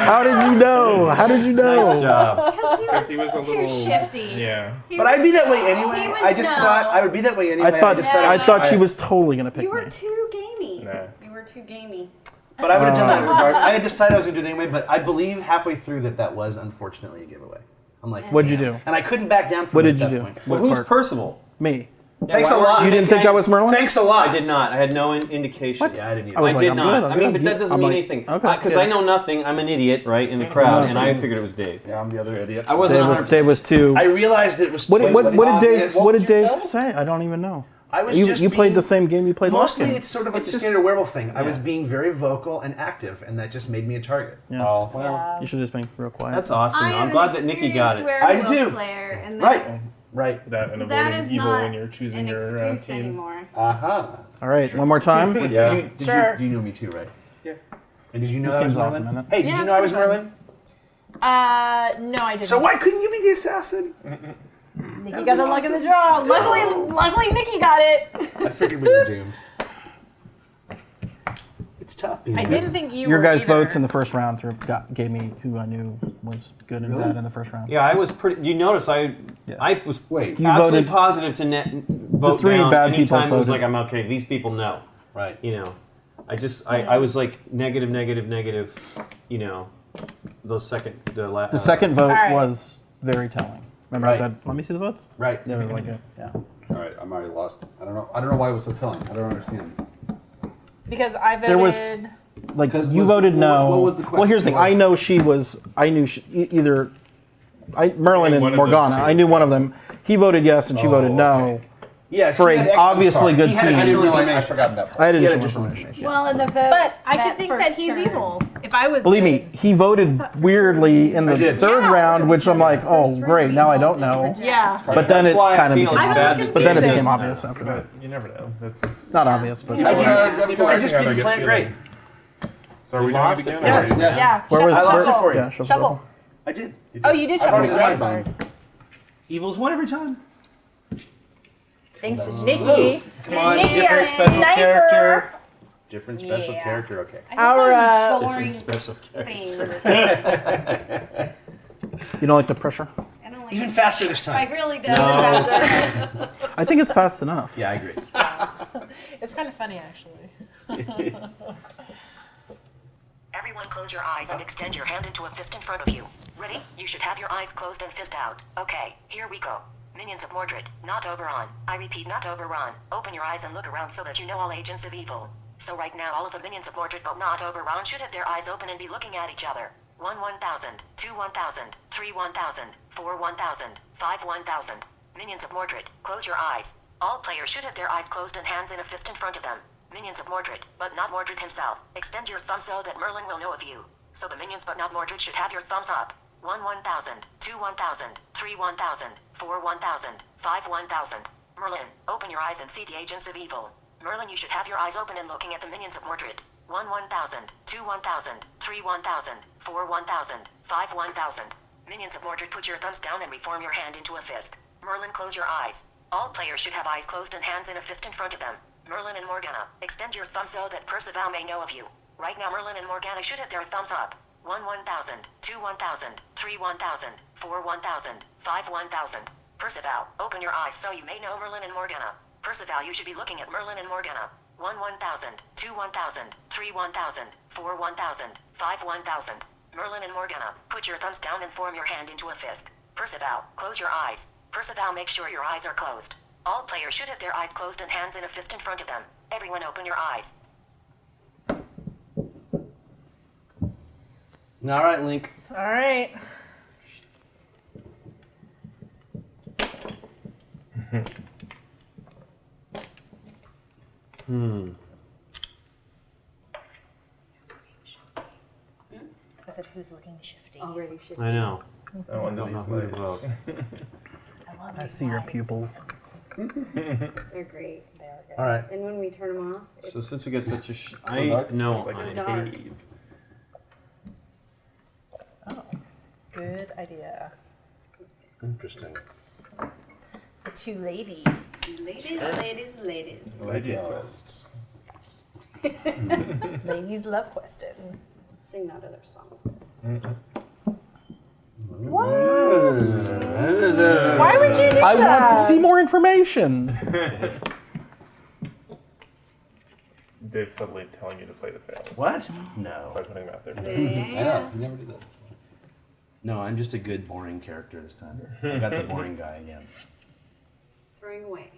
How did you know? How did you know? Nice job. Because he was a too little shifty. Yeah. But I'd be that way anyway. He was I just thought I would be that way anyway. I thought she was totally gonna pick You were me. too gamey. Nah. You were too gamey. But I would have done that regardless. I had decided I was going to do it anyway, but I believe halfway through that was unfortunately a giveaway. I'm like, What'd you do? and I couldn't back down from What it did at you that do? point. Well, What who's part? Percival? Me. Thanks why a weren't lot. You didn't think I was Merlin? Thanks a lot. I did not. I had no indication. What? Yeah, I didn't either. I was I like, did I'm not. good, I'm I mean, good. but that doesn't I'm mean like, anything. okay, Because good. I know nothing. I'm an idiot, right, in the crowd, and I figured it was Dave. Yeah, I'm the other idiot. I wasn't. Dave was too. I realized it was What too did obvious. Dave say? I don't even know. I was You just played being- the same game you played last Mostly game. it's sort of like It's the just- standard werewolf thing. I was Yeah. being very vocal and active, and that just made me a target. Yeah. Oh, well. You should just be real quiet. That's awesome. I I'm am glad an that Nikki got it. I do experienced too. werewolf player, and Right. That and that avoiding is evil not when you're choosing an your excuse team. anymore. Uh-huh. All right, one more time. Yeah. You know me too, right? Yeah. And did you know This I was game's awesome, Merlin? isn't it? Hey, did Yeah, you it's know I was pretty fun. Merlin? No, I didn't. So why couldn't you be the assassin? Nikki got the luck of the draw. Luckily, Nikki got it. I figured we were doomed. It's tough being I didn't think you Your were guys' either. votes in the first round gave me who I knew was good and Really? bad in the first round. Yeah, I was pretty. You notice I was Wait. You absolutely voted- positive to vote three down bad people anytime it was voted. like, I'm okay. These people know. Right. You know, I was like negative. You know, the second vote All right. was very telling. Remember I Right. said, let me see the votes? Right. Yeah, it was like, yeah. All right, I'm already lost. I don't know why it was so telling. I don't understand. Because I voted. There was, like, 'Cause you was- voted no. what was the Well, here's the thing. question? I knew either Merlin One and of those Morgana. two. I knew one of them. He voted yes and she voted no. okay. Yeah, For he a had extra- obviously sorry. good He had team. I additional didn't realize I information. forgot that part. I had He had additional additional information. Well, in the vote. But I that could think that first he's turn- evil. If I was. Believe me, he voted weirdly in the did. third Yeah. round, which I'm like, oh, great, now I don't know. Yeah. But then That's it why I kind of feel became like obvious. bad But then it decisions. became obvious after that. But you never know. That's just. Not obvious, but Yeah, I I just didn't plan great. So are we doing it lost it again? for Yes. or- Yes. Yeah. where was I lost where- it for you. Yeah, shuffle. Shuffle. I did. Oh, you did I've shuffle. already done Right? mine. Sorry. Evil's won every time. Thanks to Nikki. Come on, Nikki, different our special sniper. character. Different special Yeah. character. Okay. Our, boring special character. things. You don't like the pressure? I don't like Even it. faster this I time. really do. I think it's fast enough. Yeah, I agree. It's kind of funny, actually. Everyone close your eyes and extend your hand into a fist in front of you. Ready? You should have your eyes closed and fist out. Okay, here we go. Minions of Mordred, not Oberon. I repeat, not Oberon. Open your eyes and look around so that you know all agents of evil. So right now all of the minions of Mordred but not Oberon should have their eyes open and be looking at each other. 1-1000, 2-1000, 3-1000, 4-1000, 5-1000. Minions of Mordred, close your eyes. All players should have their eyes closed and hands in a fist in front of them. Minions of Mordred, but not Mordred himself. Extend your thumb so that Merlin will know of you. So the minions but not Mordred should have your thumbs up. 1-1000, 2-1000, 3-1000, 4-1000, 5-1000. Merlin, open your eyes and see the agents of evil. Merlin, you should have your eyes open and looking at the minions of Mordred. 1-1000, 2-1000, 3-1000, 4-1000, 5-1000. Minions of Mordred, put your thumbs down and reform your hand into a fist. Merlin, close your eyes. All players should have eyes closed and hands in a fist in front of them. Merlin and Morgana, extend your thumb so that Percival may know of you. Right now Merlin and Morgana should have their thumbs up. 1-1000, 2-1000, 3-1000, 4-1000, 5-1000. Percival, open your eyes so you may know Merlin and Morgana. Percival, you should be looking at Merlin and Morgana. 1-1000, 2-1000, 3-1000, 4-1000, 5-1000. Merlin and Morgana, put your thumbs down and form your hand into a fist. Percival, close your eyes. Percival, make sure your eyes are closed. All players should have their eyes closed and hands in a fist in front of them. Everyone open your eyes. All right, Link. All right. I said, who's looking shifty? Already shifted. I know. I wonder don't know these who to lights. vote. I see your pupils. They're great. All right. And when we turn them off, So since we get such a, So dark? no, It's like so a dark. cave. Good idea. Interesting. The two ladies. ladies. Ladies Quest. Ladies love questing. Sing that other song. What? Why would you do I that? want to see more information. Dave's suddenly telling you to play the fails. What? No. By putting them out there. I know. You never do that. No, I'm just a good boring character this time. I got the boring guy again. Throwing away.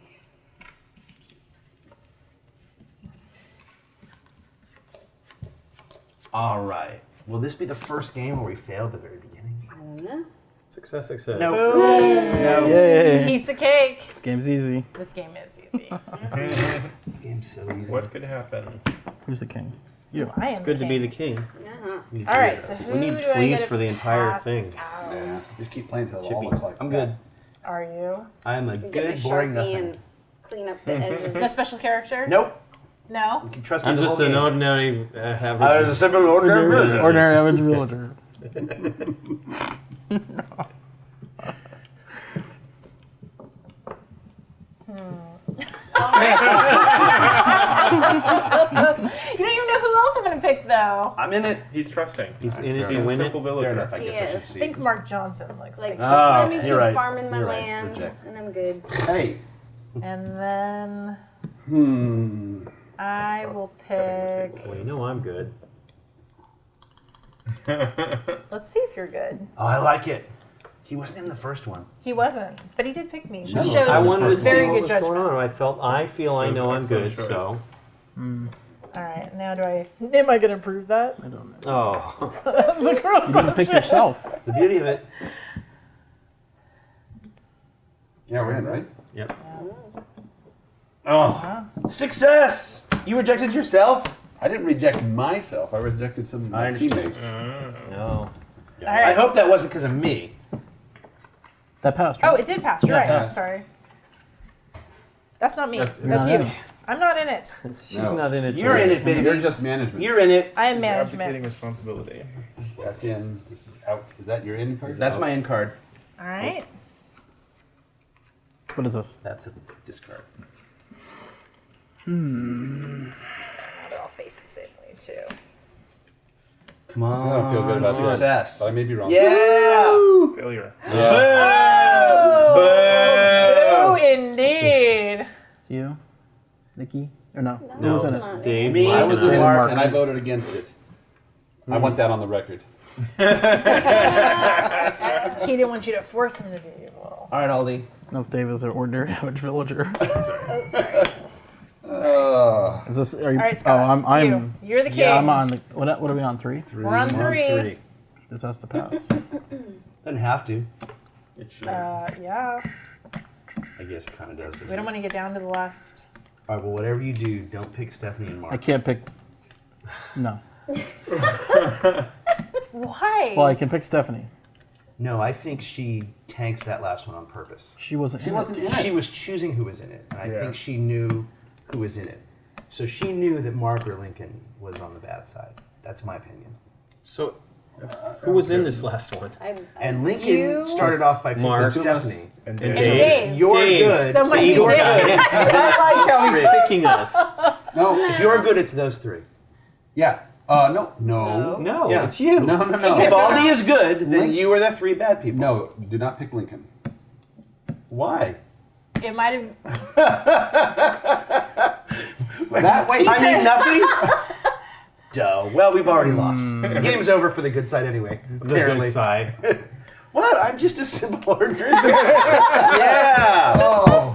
All right. Will this be the first game where we failed at the very beginning? Success, success. No. No. Yay. Piece of cake. This game's easy. This game is easy. This game's so easy. What could happen? Who's the king? You. I am It's good to be the king. Uh-huh. All right, so who We need do I sleeves get for the to entire pass thing. out? Yeah. Just keep playing until it all Chippy. looks like I'm that. good. Are you? I'm a Get my good boring Sharpie nothing. and clean up the edges. No special character? Nope. No? You can trust me. I'm the just whole an game. ordinary I was a average. simple ordinary. Ordinary average villager. You don't even know who else I'm going to pick, though. I'm in it. He's trusting. He's in it He's to a win it. simple Fair villager. enough. I guess I should Yes. see. I think Mark Johnson looks like Like, just Ah, let me keep you're right. farming my You're right. land, Reject. and I'm good. Hey. And then I will pick. Well, you know I'm good. Let's see if you're good. Oh, I like it. He wasn't in the first one. He wasn't, but he did pick me. No, Shows I wanted to see very what good was judgment. going on. I feel I know I'm Excellent good, so. choice. All right, now am I going to prove that? I don't know. Oh. That's the cruel You didn't pick question. yourself. That's the beauty of it. Yeah, we're in, right? Yep. Oh, Success! You rejected yourself? I didn't reject myself. I rejected some of I my understand. teammates. No. All I right. hope that wasn't because of me. That passed. Oh, Right? it did pass. You're Yeah, right. passed. Sorry. That's not me. That's not you. in it. I'm not in it. She's No. not in it. You're in it, baby. You're just management. You're in it. I am he's abdicating management. responsibility. That's in. This is out. Is that your in card? That's Out. my end card. All right. What is this? That's a discard. They're all face the same way too. Come I on. don't feel good about this. Success. But I may be wrong. Yeah! Failure. Oh, indeed. You? Nikki? Or no? Who No, was in it's it? not. Dave. Me, Mark, I was and in Mark. Mark, and I voted against it. I want that on the record. He didn't want you to force him to be evil. All right, Aldie. No, Dave is an ordinary average villager. Oh, sorry. Is this? Are you, All right, Scott. oh, it's I'm. you. You're the king. Yeah, I'm on. What are we on? 3? We're on three. This has to pass. Doesn't have to. It should. Yeah. I guess it kind of does. We don't want to get down to the last. All right, well, whatever you do, don't pick Stephanie and Mark. I can't pick. No. Why? Well, I can pick Stephanie. No, I think she tanked that last one on purpose. She wasn't. She in wasn't it. in She it. was choosing who was in it, and I Yeah. think she knew who was in it. So she knew that Mark or Lincoln was on the bad side. That's my opinion. So, who was in this last one? And Lincoln You- started off by picking Mark. Stephanie. And And Dave. Dave. You're Dave. good. So much You're Dave. good. I like how he's picking us. No. If you're good, it's those three. Yeah. No. No. No, Yeah. it's you. No. No. If Aldie is good, then Link- you are the three bad people. No. Do not pick Lincoln. Why? It might have. That way. I mean nothing? Duh. Well, we've already lost. The game's over for the good side anyway. The Apparently. good side. What? I'm just a simple ordinary. Yeah. Oh.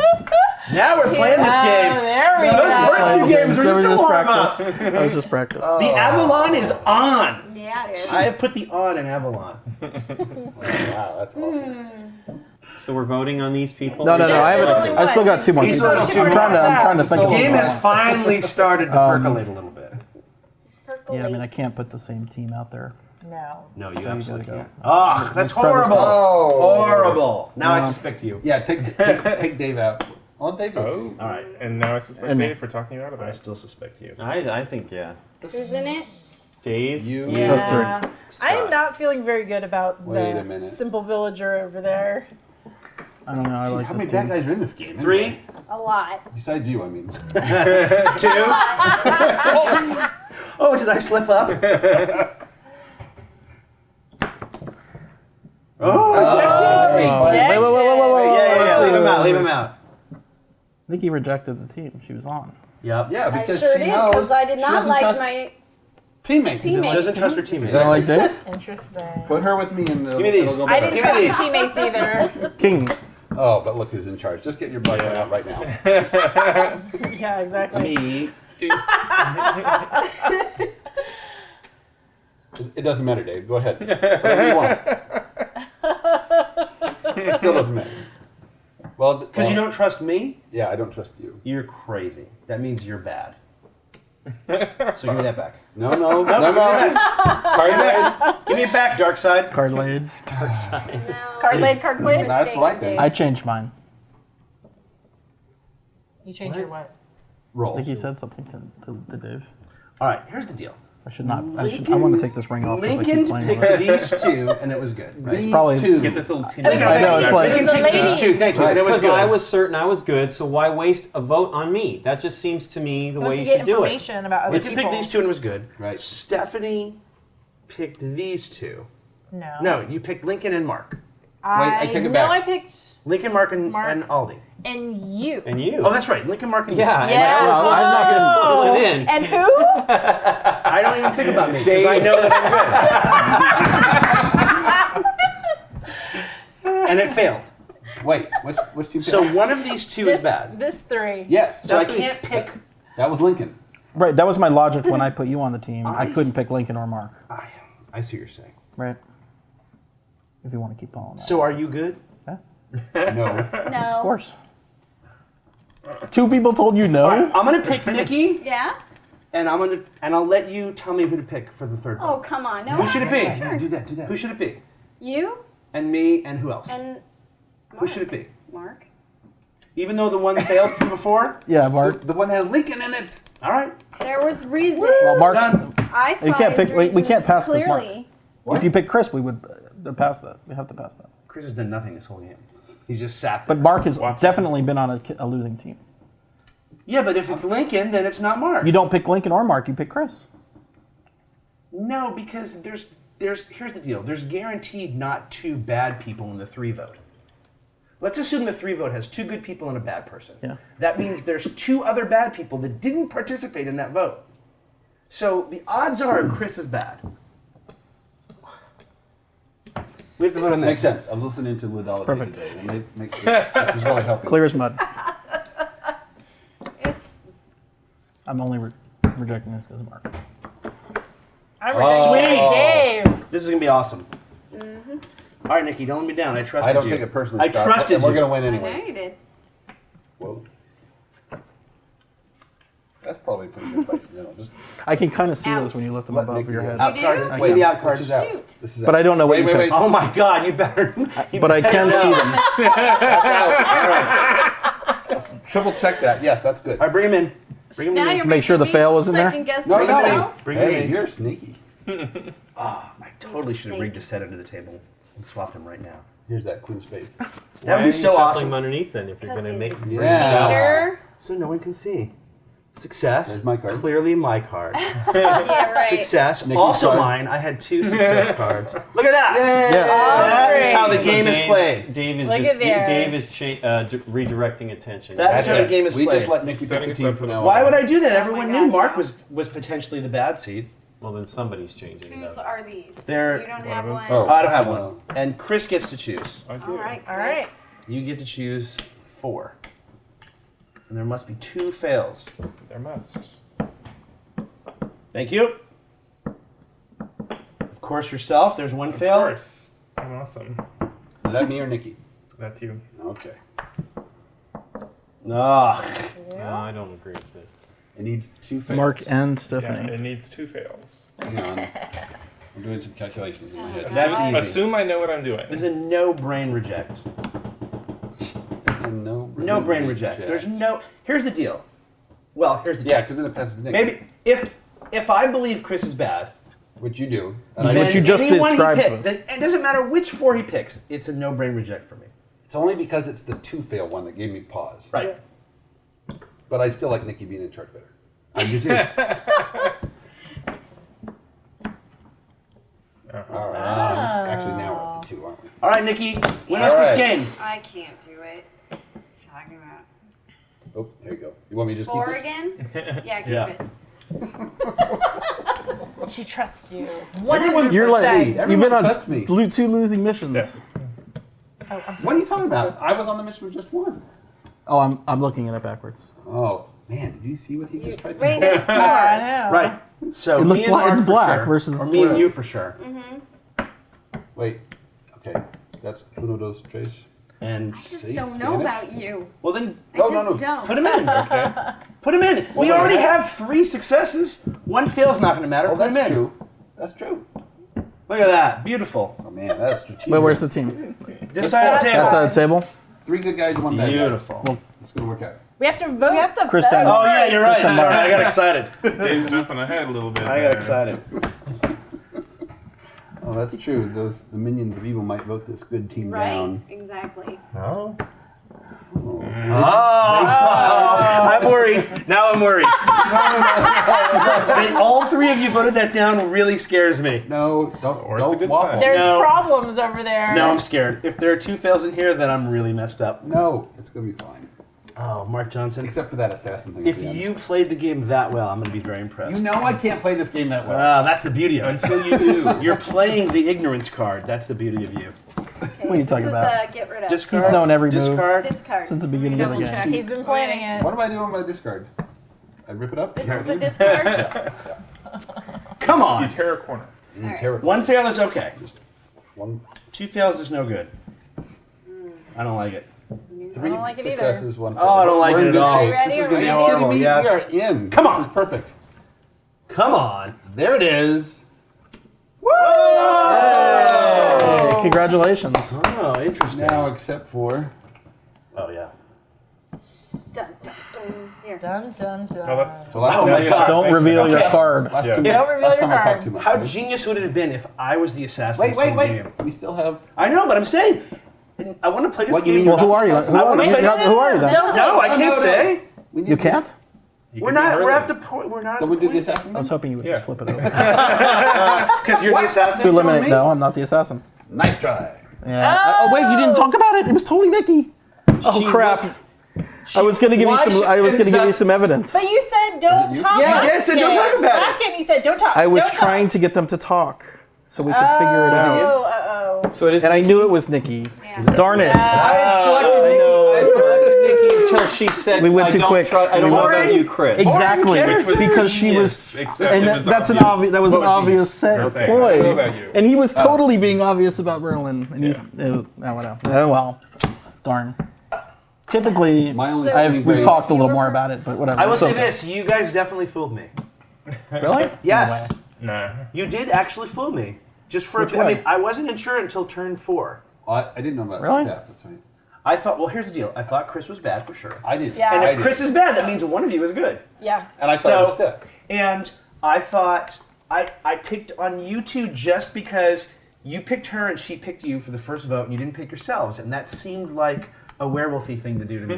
Now we're playing this game. There we Those go. first two games were That just was a just warm up. practice. That was just practice. The Avalon is on. Yeah, it is. I have put the on in Avalon. Wow. That's awesome. So we're voting on these people? No. I There's only haven't. I still got 2 more. He people. still has 2 I'm more. trying to think The of game one. has finally started to percolate a little bit. Yeah, I mean, I can't put the same team out there. No. No, you So you absolutely gotta go. can't. Oh, that's Let's try this horrible. time. Horrible. Now I No. suspect you. Yeah. Take Dave out. Oh, Dave's okay. Oh. All right. And now I suspect And me. Dave for talking you out of I it. still suspect you. I think, yeah. Who's in it? Dave? You. Yeah. Those three. I am not feeling very good about Wait a the minute. simple villager over there. I don't know. I like How this many bad team. guys are in this game? 3, A lot. Besides you, I mean. 2. Oh, did I slip up? Yeah. Leave him out. Nikki rejected the team she was on. Yep. Yeah, I because sure she did, knows because I did she not doesn't like trust my teammates. She doesn't trust her teammates. You don't like Dave? Interesting. Put her with me and Give me these. it'll go I better. didn't trust the teammates either. King. Oh, but look who's in charge. Just get your butt out right now. Yeah, exactly. Me. It doesn't matter, Dave. Go ahead. Whatever you want. It still doesn't matter. Well, Because you don't trust me? Yeah, I don't trust you. You're crazy. That means you're bad. So give me that back. No. Give me that back. Card laid. Give me it back, dark side. Card laid. no. Card laid, card played. That's what I think. I changed mine. You changed your what? Roll. Nikki said something to Dave. All right, here's the deal. I should not. I want to take this ring off because I keep Lincoln playing with picked it. these two, and it was good. Right? It's probably Get this little teeny. I know, it's like- Lincoln picked these two. Thank you. Right, And it was because good. I was certain I was good, so why waste a vote on me? That just seems to me the way Let's you get should do it. information about other Lincoln people. picked these two, and it was good. Right. Stephanie picked these two. No. No, you picked Lincoln and Mark. I take it No, back. I picked Lincoln, Mark, and Mark. Aldi. and you. And you. Oh, that's right. Lincoln, Mark, and yeah. you. And I Yeah. was Well, I've not been. going in. And who? I don't even think about me because I know that I'm good. And it failed. Wait, which team? So one of these two is bad. This three. Yes. So I that's- can't pick. That was Lincoln. Right, that was my logic when I put you on the team. I couldn't pick Lincoln or Mark. I see what you're saying. Right. If you want to keep following that. So are you good? No. No. Of course. Two people told you no? All right, I'm gonna pick Nikki, Yeah? and I'll let you tell me who to pick for the third Oh, one. come on. No. Who should it be? Do that. Who should it be? You And me, and who else? and Who should it be? Mark. Even though the one failed from before? Yeah, Mark. The one that had Lincoln in it. All right. There was reason. Well, Mark's. Done. I saw You can't his pick- we can't reasons pass this, Mark. clearly. If you pick Chris, we would pass that. We have to pass that. Chris has done nothing this whole game. He's just sat there. But Mark has definitely been on a losing team. Yeah, but if it's Lincoln, then it's not Mark. You don't pick Lincoln or Mark, you pick Chris. No, because here's the deal. There's guaranteed not two bad people in the 3 vote. Let's assume the 3 vote has 2 good people and a bad person. Yeah. That means there's 2 other bad people that didn't participate in that vote. So the odds are Chris is bad. We have to vote on this. Makes sense. I was listening to Ludology Perfect. today, and this is really helping. Clear as mud. It's I'm only rejecting this because of Mark. I'm rejecting Sweet. Dave. This is gonna be awesome. All right, Nikki, don't let me down. I trusted you. I don't take it personally. I Scott. trusted We're you. going to win I anyway. know you did. Whoa. That's probably a pretty good place. Just I can kind of see Out. those when you lift them Let above Nikki your go. head. Out You cards. do? Give me the out Which cards. is out. Shoot. This is But out. I don't know what you wait, picked. Oh my God, you better. But I can see them. Triple check that. Yes, that's good. All right, bring him in. Bring him Now in. you're Make sure the making me fail was in there? second guess No, myself. Bring him hey, in. you're sneaky. I totally should have rigged a set under the table and swapped him right now. Here's that queen of spades. Why That would are be you so shuffling awesome. them underneath then if you're going to make Yeah. Peter. So no one can see. Success. There's my card. Clearly my card. Yeah, right. Success. Nikki's Also card. mine. I had 2 success cards. Look at that. Yeah. That is how the So game is Dave- played. Dave is Look just at there. Dave is redirecting attention. That is how the it. game is We played. just let Nikki pick Setting the us team up from for now the- on. Why would I do that? Everyone my knew God, Mark no. was potentially the bad seed. Well, then somebody's changing it Whose up. are these? They're- You don't One have of them. one. Oh. I don't have one. And Chris gets to choose. I do. All right, All right. Chris. You get to choose 4. And there must be 2 fails. There must. Thank you. Of course, yourself. There's 1 Of fail. course. I'm awesome. Is that me or Nikki? That's you. Okay. Ah. No, I don't agree with this. It needs 2 fails. Mark and Yeah, Stephanie. it needs 2 fails. Hang on. I'm doing some calculations in my head. That's easy. Assume I know what I'm doing. This is a no-brain reject. It's a no-brain No-brain reject. There's no. Here's the deal. Well, here's the deal. Yeah, because then it passes to Nikki. Maybe if I believe Chris is bad, Which you do. then Which you just anyone he described to picked, us. then it doesn't matter which 4 he picks. It's a no-brain reject for me. It's only because it's the 2-fail one that gave me pause. Right. But I still like Nikki being in charge better. I do too. All right. Actually, now we're up to 2, aren't we? All right, Nikki, win us this game. I can't do it. Talking about Oh, there you go. You want me to just 4 keep this? again? Yeah, keep Yeah. it. She trusts you. You're like, you've Everyone been on trusts me. 2 losing missions. Steph. Oh, I'm What are you talking about? I was on the mission with just one. Oh, I'm looking at it backwards. Oh, man, did you see what he just tried to do? Wait, it's 4. I know. Right. So It looked me and black- Mark it's for black sure, versus or me and red. you for sure. Wait. Okay. That's uno, dos, tres. And I just See, don't know Spanish? about you. well then, I No, just no, no. don't. put him in. Put him in. We already have 3 successes. 1 fail's not going to matter. Oh, Put him that's in. true. That's true. Look at that. Beautiful. Oh, man, that's strategic. Wait, where's the team? This side of the table. That's at the table. 3 good guys and 1 bad guy. Beautiful. It's going to work out. We have to vote. We have to Chris vote. and- Oh yeah, you're right. Chris and Sorry, Mark. I got excited. Dave's jumping ahead a little bit. I got excited. Oh, that's true. The minions of evil might vote this good team Right? down. Exactly. No. Oh, I'm worried. Now I'm worried. All 3 of you voted that down really scares me. No, don't. Or it's a don't good waffle. sign. There's No. problems over there. No, I'm scared. If there are 2 fails in here, then I'm really messed up. No, it's going to be fine. Oh, Mark Johnson. Except for that assassin thing. If at the end. you played the game that well, I'm going to be very impressed. You know I can't play this game that well. That's the beauty of it. Until you do. You're playing the ignorance card. That's the beauty of you. What are you talking This about? is get rid of. Discard. He's known every move. Discard. Discard. Since the beginning of the Double game. check. He's been planning it. What do I do on my discard? I rip it up? This is a discard. Come You on. tear a corner. Alright. Tear it. 1 fail is okay. One, 2 fails is no good. I don't like it. 3 don't like it either. successes, 1 fail. Oh, I don't like We're it in at good all. shape. Ready? This is Are going we to be ready? horrible. Me? Yes. We are in. Come on. This is perfect. Come on. There it is. Hey, congratulations. Oh, interesting. Now, except for. Oh, yeah. Dun, dun, dun. Here. Dun dun dun. Oh, that's. The last Oh time my I- God. Don't reveal your card. Last Yeah. time, Don't reveal last your time I card. talked too much. How right? genius would it have been if I was the assassin? Wait, this wait, whole wait. game? We still have. I know, but I'm saying, I want to play this What, you game. mean Well, who are you? I wanna play- Who are you then? No, I can't say. We need You this- can't? You We're can do not. We're Merlin. at the point. We're not. Don't we do the assassin? I was hoping you would just Yeah. flip it over. Because you're the assassin. To eliminate. me? No, I'm not the assassin. Nice try. Yeah. Oh wait, you didn't talk about it. It was totally Nikki. Oh She crap! wasn't- I was gonna give you some. I was gonna give you some evidence. But you said don't you? talk. Yeah, last you said don't game. talk about it. Last game you said don't talk. I was don't trying to get them to talk so we could figure it out. Oh, So it is. And I knew it was Nikki. Yeah. Darn it! I had selected Nikki. I had selected Nikki until she said, We went I too don't quick. I don't We know went- about you, Chris. Exactly, Which was because she was, Except and it was that's an obvious. obvious. That was an What obvious You're saying, I don't know ploy, about you. and he was totally being obvious about Merlin. And he, oh well, darn. Typically, My only So- saving we've grace- talked a little more about it, but whatever. I will It's say okay. this: you guys definitely fooled me. Really? Yes, No way. Nah. you did actually fool me. Just for Which a bit. I way? mean, I wasn't sure until turn 4. I didn't know about Really? Steph. That's right. I thought. Well, here's the deal. I thought Chris was bad for sure. I did. Yeah. And I if did. Chris is bad, that means one of you is good. Yeah. And I thought it was So, Steph. and I thought I picked on you two just because you picked her and she picked you for the first vote, and you didn't pick yourselves, and that seemed like a werewolfy thing to do to me.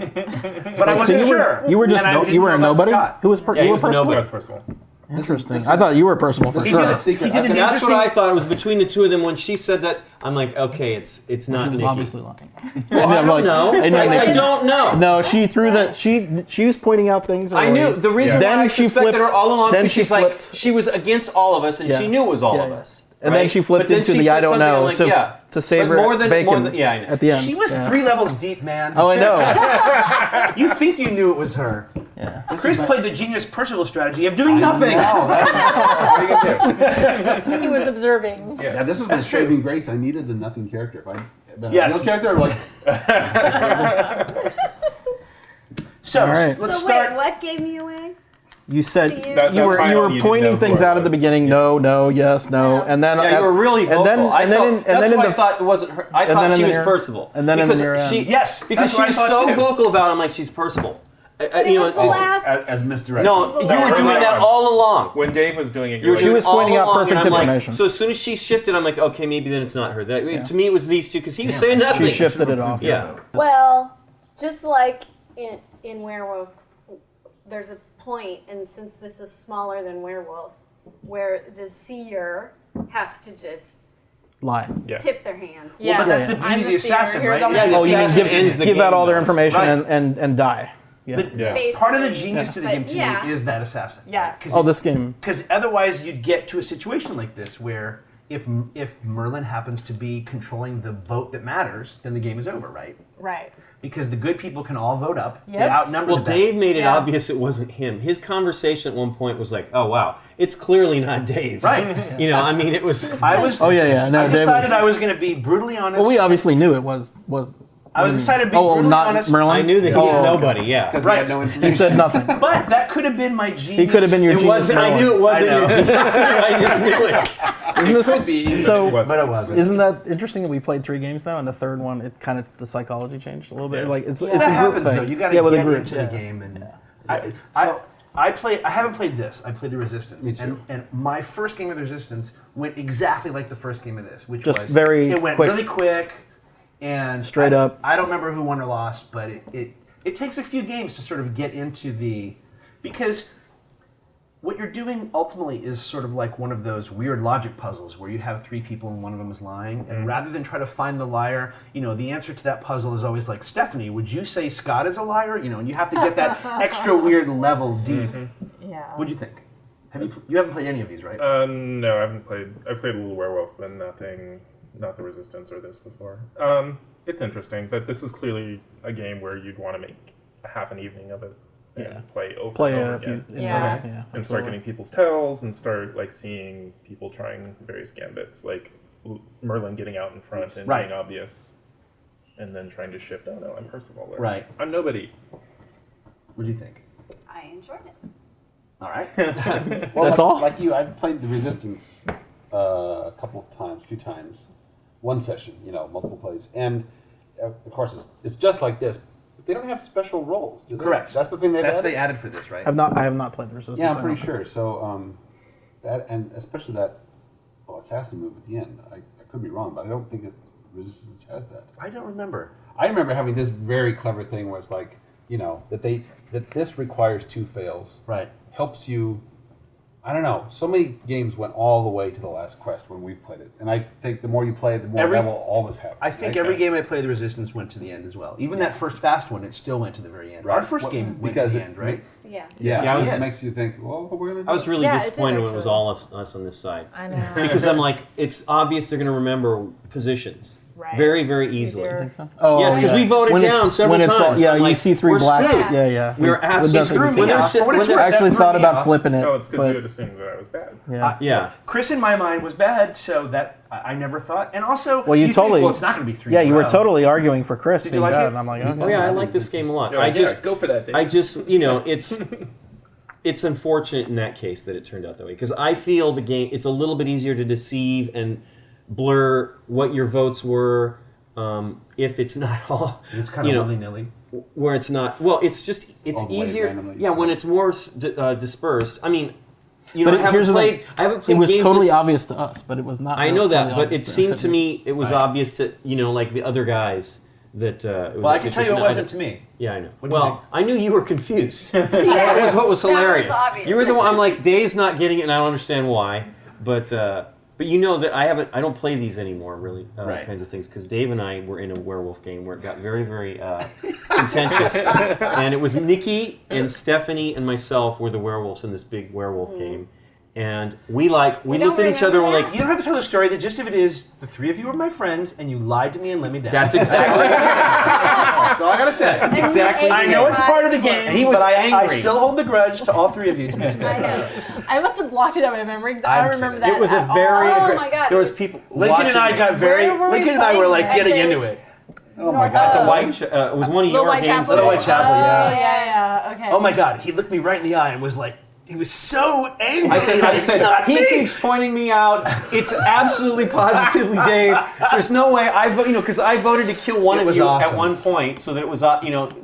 But I So wasn't you sure. were, you were just And I no, didn't you were know a about nobody. Scott. Who was Yeah, you he were was a personal? nobody. That's personal. Interesting. I thought you were personal for He sure. did a secret. He did an And that's what interesting- I thought. It was between the two of them. When she said that, I'm like, okay, it's not She was Nikki. obviously lying. Well, I don't know. I know I Nikki. don't know. No, she threw the. She was pointing out things. I early. knew the reason Then why I she suspected flipped- her all along. then Because she she's like flipped. she was against all of us, and Yeah. she knew it was all Yeah, of yeah. us. And then right? she flipped But then into she the said I don't something, know I'm like, to yeah. savor But more than bacon yeah, I know. at the end. She was Yeah. 3 levels deep, man. Oh, I know. You think you knew it was her. Yeah. Chris played the genius Percival strategy of doing nothing. No, what are you gonna do? He was observing. Yeah, this was my That's true. saving grace. I needed a nothing character. If I had been a Yes. real character, I'm like, So All right. let's So start. wait, what gave me away? You said To you? That you were final, you didn't pointing know things who I out at the was. beginning. No, no, yes, no, No. and then Yeah, you were really vocal. And then I and thought, then that's in why the I thought it wasn't her. I and then thought in she the was near- Percival. and then in the because near she, end. Yes, because that's she what I was thought so too. vocal about it. I'm like, she's Percival. But You it was know, the last. as misdirected. no, you were Right. doing that all along. When Dave was doing it, You were She doing was it all pointing out along, and perfect I'm like- information. so as soon as she shifted, I'm like, okay, maybe then it's not her. To me, it was these two because he was saying nothing. She shifted it off. Yeah. Well, just like in Werewolf, there's a point, and since this is smaller than Werewolf, where the seer has to just lie. Yeah. Tip their hand. Yeah. But that's Yeah, the yeah. beauty I'm of the the seer. assassin, Here's right? all the- Yeah, the Oh, you mean assassin ends the Give out game, all their though. information Right. and die. Yeah. But Yeah. part of the Basically. genius to the But game to yeah. me is that assassin. Yeah. Oh, this game. Because otherwise you'd get to a situation like this where if Merlin happens to be controlling the vote that matters, then the game is over, right? Right. Because the good people can all vote up. Yep. They outnumber Well, the bad. Dave made it Yeah. obvious it wasn't him. His conversation at one point was like, "Oh wow, it's clearly not Dave." Right. You know, I mean, it was. I was. Oh yeah. No, I Dave decided was- I was going to be brutally honest. Well, we obviously knew it was. I was decided to be Oh, brutally not honest. Merlin. I knew that he was Oh, okay. nobody. Yeah. Because Right. he had no He information. said nothing. But that could have been my genius. He could have been your It genius. wasn't. I Merlin. knew it wasn't. I know. you. I just knew it. Isn't this, Could be. So- It wasn't. But it wasn't. Isn't that interesting that we played 3 games now, and the third one, it kind of the psychology changed a little bit. Yeah. Like it's That a group happens thing. though. You got to yeah, with a get group. into yeah. the game, and I haven't played this. I played the Resistance, Me too. and my first game of the Resistance went exactly like the first game of this, which Just was very It went quick. really quick, and Straight up. I don't remember who won or lost, but it takes a few games to sort of get into because what you're doing ultimately is sort of like one of those weird logic puzzles where you have 3 people and one of them is lying, and rather than try to find the liar, the answer to that puzzle is always like, Stephanie, would you say Scott is a liar? And you have to get that extra weird level deep. Yeah. What'd you think? You haven't played any of these, right? No, I haven't played. I played a little Werewolf, but not the Resistance or this before. It's interesting, but this is clearly a game where you'd want to make half an evening of it and Yeah. play over Play and over a few. again. Yeah. And start absolutely. getting people's tells and start seeing people trying various gambits, like Merlin getting out in front and Right. being obvious, and then trying to shift. Oh no, I'm Percival. Or, Right. I'm nobody. What'd you think? I enjoyed it. All right. Well, That's all? Like you, I've played the Resistance a few times, one session, multiple plays, and of course it's just like this. But they don't have special roles, do they? Correct. That's the thing That's added? they added for this, right? I have not played the Resistance. Yeah, I'm so I pretty don't- sure. So that, and especially that assassin move at the end. I could be wrong, but I don't think Resistance has that. I don't remember. I remember having this very clever thing where it's like, that this requires 2 fails. Right. Helps you. I don't know. So many games went all the way to the last quest when we've played it, and I think the more you play it, the more that will always happen. I think every game I played the Resistance went to the end as well. Even that first fast one, it still went to the very end. Right. Our first game went to Because the it- end, right? Yeah. Yeah, Yeah, it makes you think. Well, what we're gonna do? I was really Yeah, it did, disappointed when it was actually. all of us on this side. I know. Because I'm like, it's obvious they're going to remember positions Right. very, very It's easily. easier. Oh, Yes, 'cause yeah. we voted When it's- down several when it's times. yeah, I'm you like, see 3 we're black. screwed. Yeah. We're It absolutely doesn't- threw me when they're off. sit- For what when it's they're- worth, I actually that thought threw me about off. flipping it. No, it's because but- you had assumed that I was bad. Yeah. Yeah. Chris in my mind was bad, so that I never thought. And also, Well, you think, totally. well, it's not going to be 3. Yeah, in a you were row. totally arguing for Chris Did being you like bad, it? and I'm like, Oh okay. yeah, I like this game a lot. You're I like, just, yeah, go for that, Dave. I just, it's unfortunate in that case that it turned out that way because I feel the game. It's a little bit easier to deceive and blur what your votes were if it's not all. It's kind of willy-nilly. Where it's not. Well, it's All the way easier. randomly. Yeah, when it's more dispersed. I mean, But I haven't here's the played. thing. I haven't It played was games totally that- obvious to us, but it was not. I know totally that, but obvious it to seemed us. to me it was obvious to like the other guys that. It was Well, I can tell you it wasn't to me. Yeah, I know. What do you think? Well, I knew you were confused. Yeah. That was what was That was hilarious. obvious. You were the one. I'm like, Dave's not getting it, and I don't understand why. But you know that I don't play these anymore, really, Right. kinds of things, because Dave and I were in a werewolf game where it got very, very contentious, and it was Nikki and Stephanie and myself were the werewolves in this big werewolf game, and we looked at each other and we're like, You don't have to tell the story. The gist of it is the 3 of you were my friends, and you lied to me and let me down. that's exactly. That's all I gotta say. exactly. I know it's part of the game, And he was but I angry. still hold the grudge to all 3 of you to this I day. know. I must have blocked it out of my memory because I I'm don't remember kidding. that. It was a at all. very. Oh my God, There it was was- people. Lincoln and I watching got it. very. Where were we Lincoln and I were like playing? getting At the- into it. Oh my god. The White. It was one of Little your White games. Chapel. Little White Chapel, yeah. Yeah. Okay. Oh my God, he looked me right in the eye and was like, he was so angry. I said, It's not he me. keeps pointing me out. It's absolutely positively Dave. There's no way because I voted to kill one It of was you awesome. at one point, so that it was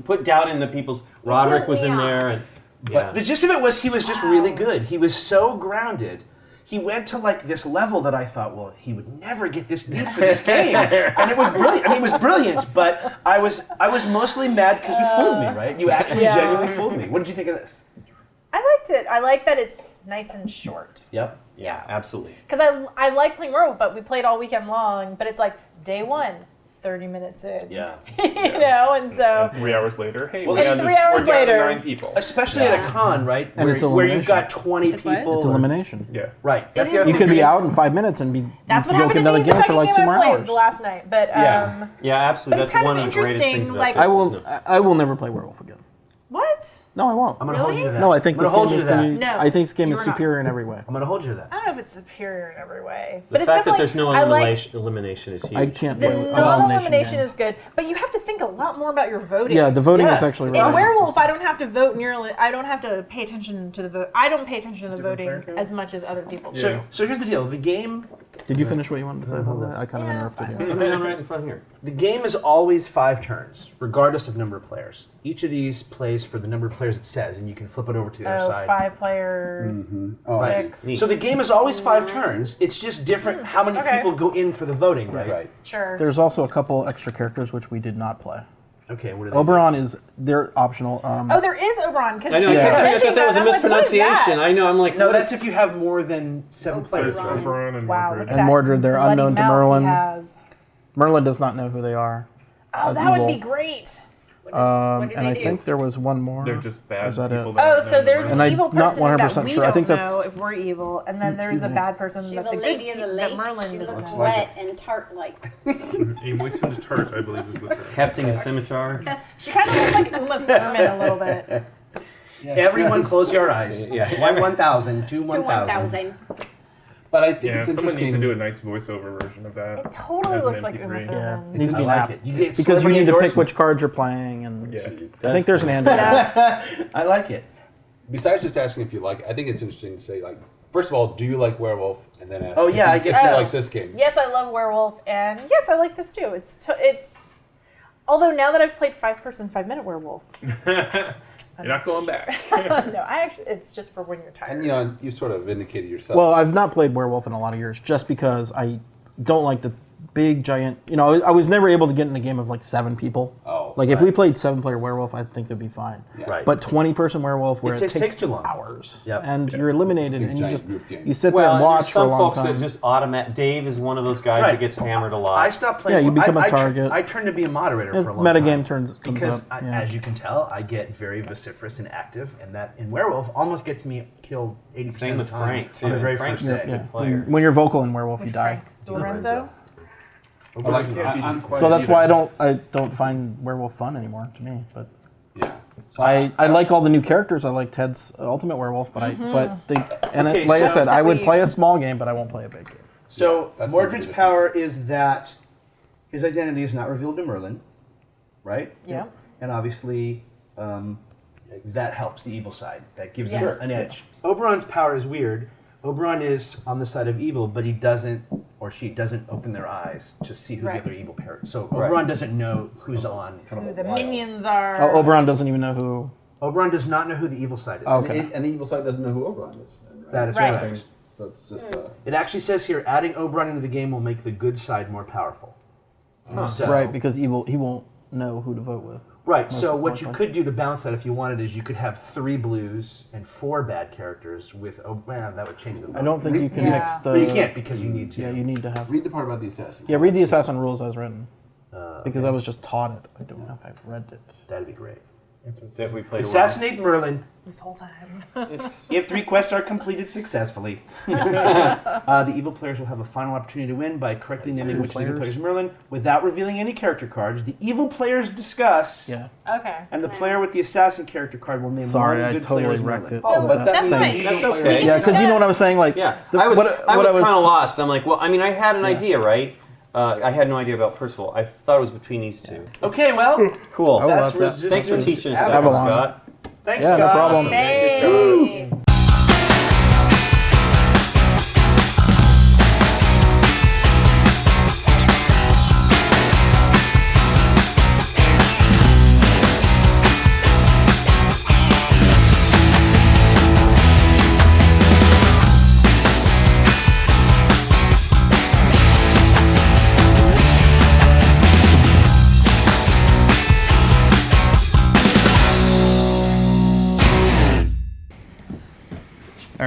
put doubt in the people's. Roderick was in me off. there, and yeah. The gist of it was he was just really good. He was so grounded. He went to like this level that I thought, well, he would never get this deep for this game, and it was brilliant. I mean, it was brilliant, but I was mostly mad because you fooled me, right? You actually genuinely fooled me. What did you think of this? I liked it. I like that it's nice and short. Yep. Yeah, absolutely. Because I like playing werewolf, but we played all weekend long. But it's like day one, 30 minutes in. Yeah. you know, and so 3 hours later, hey, Well, we're it's down 3 to- hours we're down to later. 9 people. Especially at a con, right? And it's where you've elimination. got 20 It's what? people. It's elimination. Yeah. Right. That's is the other You thing. could be out in 5 minutes and be that's you what go happened get to me another in the game for second like game 2 I more played hours. the last night. But Yeah. Yeah, absolutely. But it's That's kind one of of the greatest interesting, things about like- this. I will. isn't it? I will never play werewolf again. what? No, I won't. I'm going to hold you to that. No, I think I'm this gonna hold game you is to that. the. No, I think this game you is are not. superior in every way. I'm going to hold you to that. I don't know if it's superior in every way. The But it's fact that definitely- there's no I like elimination is huge. I can't the play with non-elimination game. is good, but you have to think a lot more about your voting. Yeah, the voting Yeah. is actually In really. werewolf, I don't have to vote nearly. I don't have to pay attention to the vote. I don't pay attention to the voting player counts? as much as other people do. So here's the deal. The game Did you finish what you wanted to say about that? I kind of Yeah, interrupted it's you. Put it on right in front here. The game is always 5 turns, regardless of number of players. Each of these plays for the number of players it says, and you can flip it over to the other Oh, side. 5 players, Oh, I see. 6. Neat. So the game is always 5 turns. It's just different how many Okay. people go in for the voting, right? Right. Sure. There's also a couple extra characters which we did not play. Okay, what are they? Oberon is they're optional. Oh, there is Oberon. Because I know. Yeah. I thought that was a mispronunciation. I know. I'm like, No, what that's is- if you have more than 7 players. There's right? Oberon and Wow, Mordred. look at And that Mordred, they're bloody unknown to mouth he Merlin. has. Merlin does not know who they are. Oh, as that would evil. be great. What do And they I do? think there was one more. They're just bad Is that people. it? that Oh, don't so know there's the an And I'm evil not person 100% that we sure. I don't think that's- know if we're evil, and then there's a me. bad person She's that the the lady good of the that lake. Merlin She doesn't looks know. wet and tart-like. A moistened tart, I believe, is the term. hefting a scimitar? She kind of looks like Uma Thurman a little bit. Everyone close your eyes. Yeah. 1 1,000, 2 To 1,000. 1,000. But I think Yeah, it's someone needs to interesting. do a nice voiceover version of that. It totally As an looks like Uma MP3. Yeah, Thurman. it needs to I be an like app. it. You get Because you celebrity need to pick endorsement. which cards you're playing, and Yeah. I think there's an Android. app. I like it. Besides just asking if you like, I think it's interesting to say, like, first of all, do you like werewolf? And then ask. Oh, yeah, if I you guess like that's- this game. Yes, I love Werewolf, and yes, I like this too. It's. Although now that I've played 5-person 5-minute Werewolf, You're not going back. no, it's just for when you're tired. And you know, you sort of indicated yourself. Well, I've not played Werewolf in a lot of years, just because I don't like the big giant. You know, I was never able to get in a game of like 7 people. Oh, like if right. we played 7-player Werewolf, I think that'd be fine. Yeah. Right. But 20-person Werewolf, where It it, just takes too long. hours, Yep. and you're eliminated, Big and you giant just group game. you sit there and there's watch for a some long folks time. that just automatic. Dave is one of those guys Right. that gets hammered a lot. I stopped playing. Yeah, you become a I target. I turned to be a moderator Yeah, for a long time. metagame comes because, up, yeah. as you can tell, I get very vociferous and active, and that in Werewolf almost gets me killed 80% Same of with the time Frank, too. on the very Frank's first a day. good Yeah. player. When you're vocal in Werewolf, you Which die. Frank? Lorenzo? I like, I'm, So that's why I don't find Werewolf fun anymore to me. But yeah. So I like all the new characters. I like Ted's Ultimate Werewolf, but Okay, like I so- said, I would play a small game, but I won't play a big game. So that's Mordred's what the power is that his identity is not revealed to Merlin, right? Yeah. And obviously, that helps the evil side. That gives Yes. him an edge. Oberon's power is weird. Oberon is on the side of evil, but he doesn't, or she doesn't, open their eyes to see who Right. the other evil pair is. So Oberon doesn't know who's on. Who the minions are. Oh, Oberon doesn't even know who. Oberon does not know who the evil side is. Okay. And the evil side doesn't know who Oberon is. That is Right. correct. So it's just. It actually says here, adding Oberon into the game will make the good side more powerful. So- Right, because he won't know who to vote with. Right, so what most you likely. could do to balance that if you wanted is you could have 3 blues and 4 bad characters with, that would change the vote. I don't think you can Yeah. mix the. But you can't because you need to. Yeah, you need to have. Read the part about the assassin. Yeah, read the Assassin Rules as written. Because I was just taught it. I don't know if I've read it. That'd be great. That we played Assassinate Merlin This whole time. if 3 quests are completed successfully. The evil players will have a final opportunity to win by correctly naming which evil players Merlin without revealing any character cards. The evil players discuss, Yeah. Okay. and the player with the assassin character card will name Sorry, one I good totally player as wrecked Merlin. it. Oh, but that That's means fine. evil That's player- okay. Yeah, because you know what I was saying. Like, Yeah, the- I was what kind of was- lost. I'm like, well, I mean, I had an idea, right? I had no idea about Percival. I thought it was between these two. Okay, well, Cool. Oh, that's that's it. resistance. Thanks for teaching us that, Avalon. Scott. Thanks, Yeah, no Scott. problem. Hey.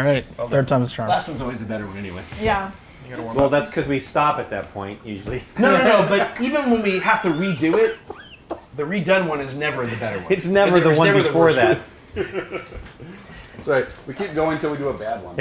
All right, third time's the charm. Last one's always the better one anyway. Yeah. Well, that's because we stop at that point usually. No. But even when we have to redo it, the redone one is never the better one. It's never the one never the before worst that. That's right. We keep going until we do a bad one.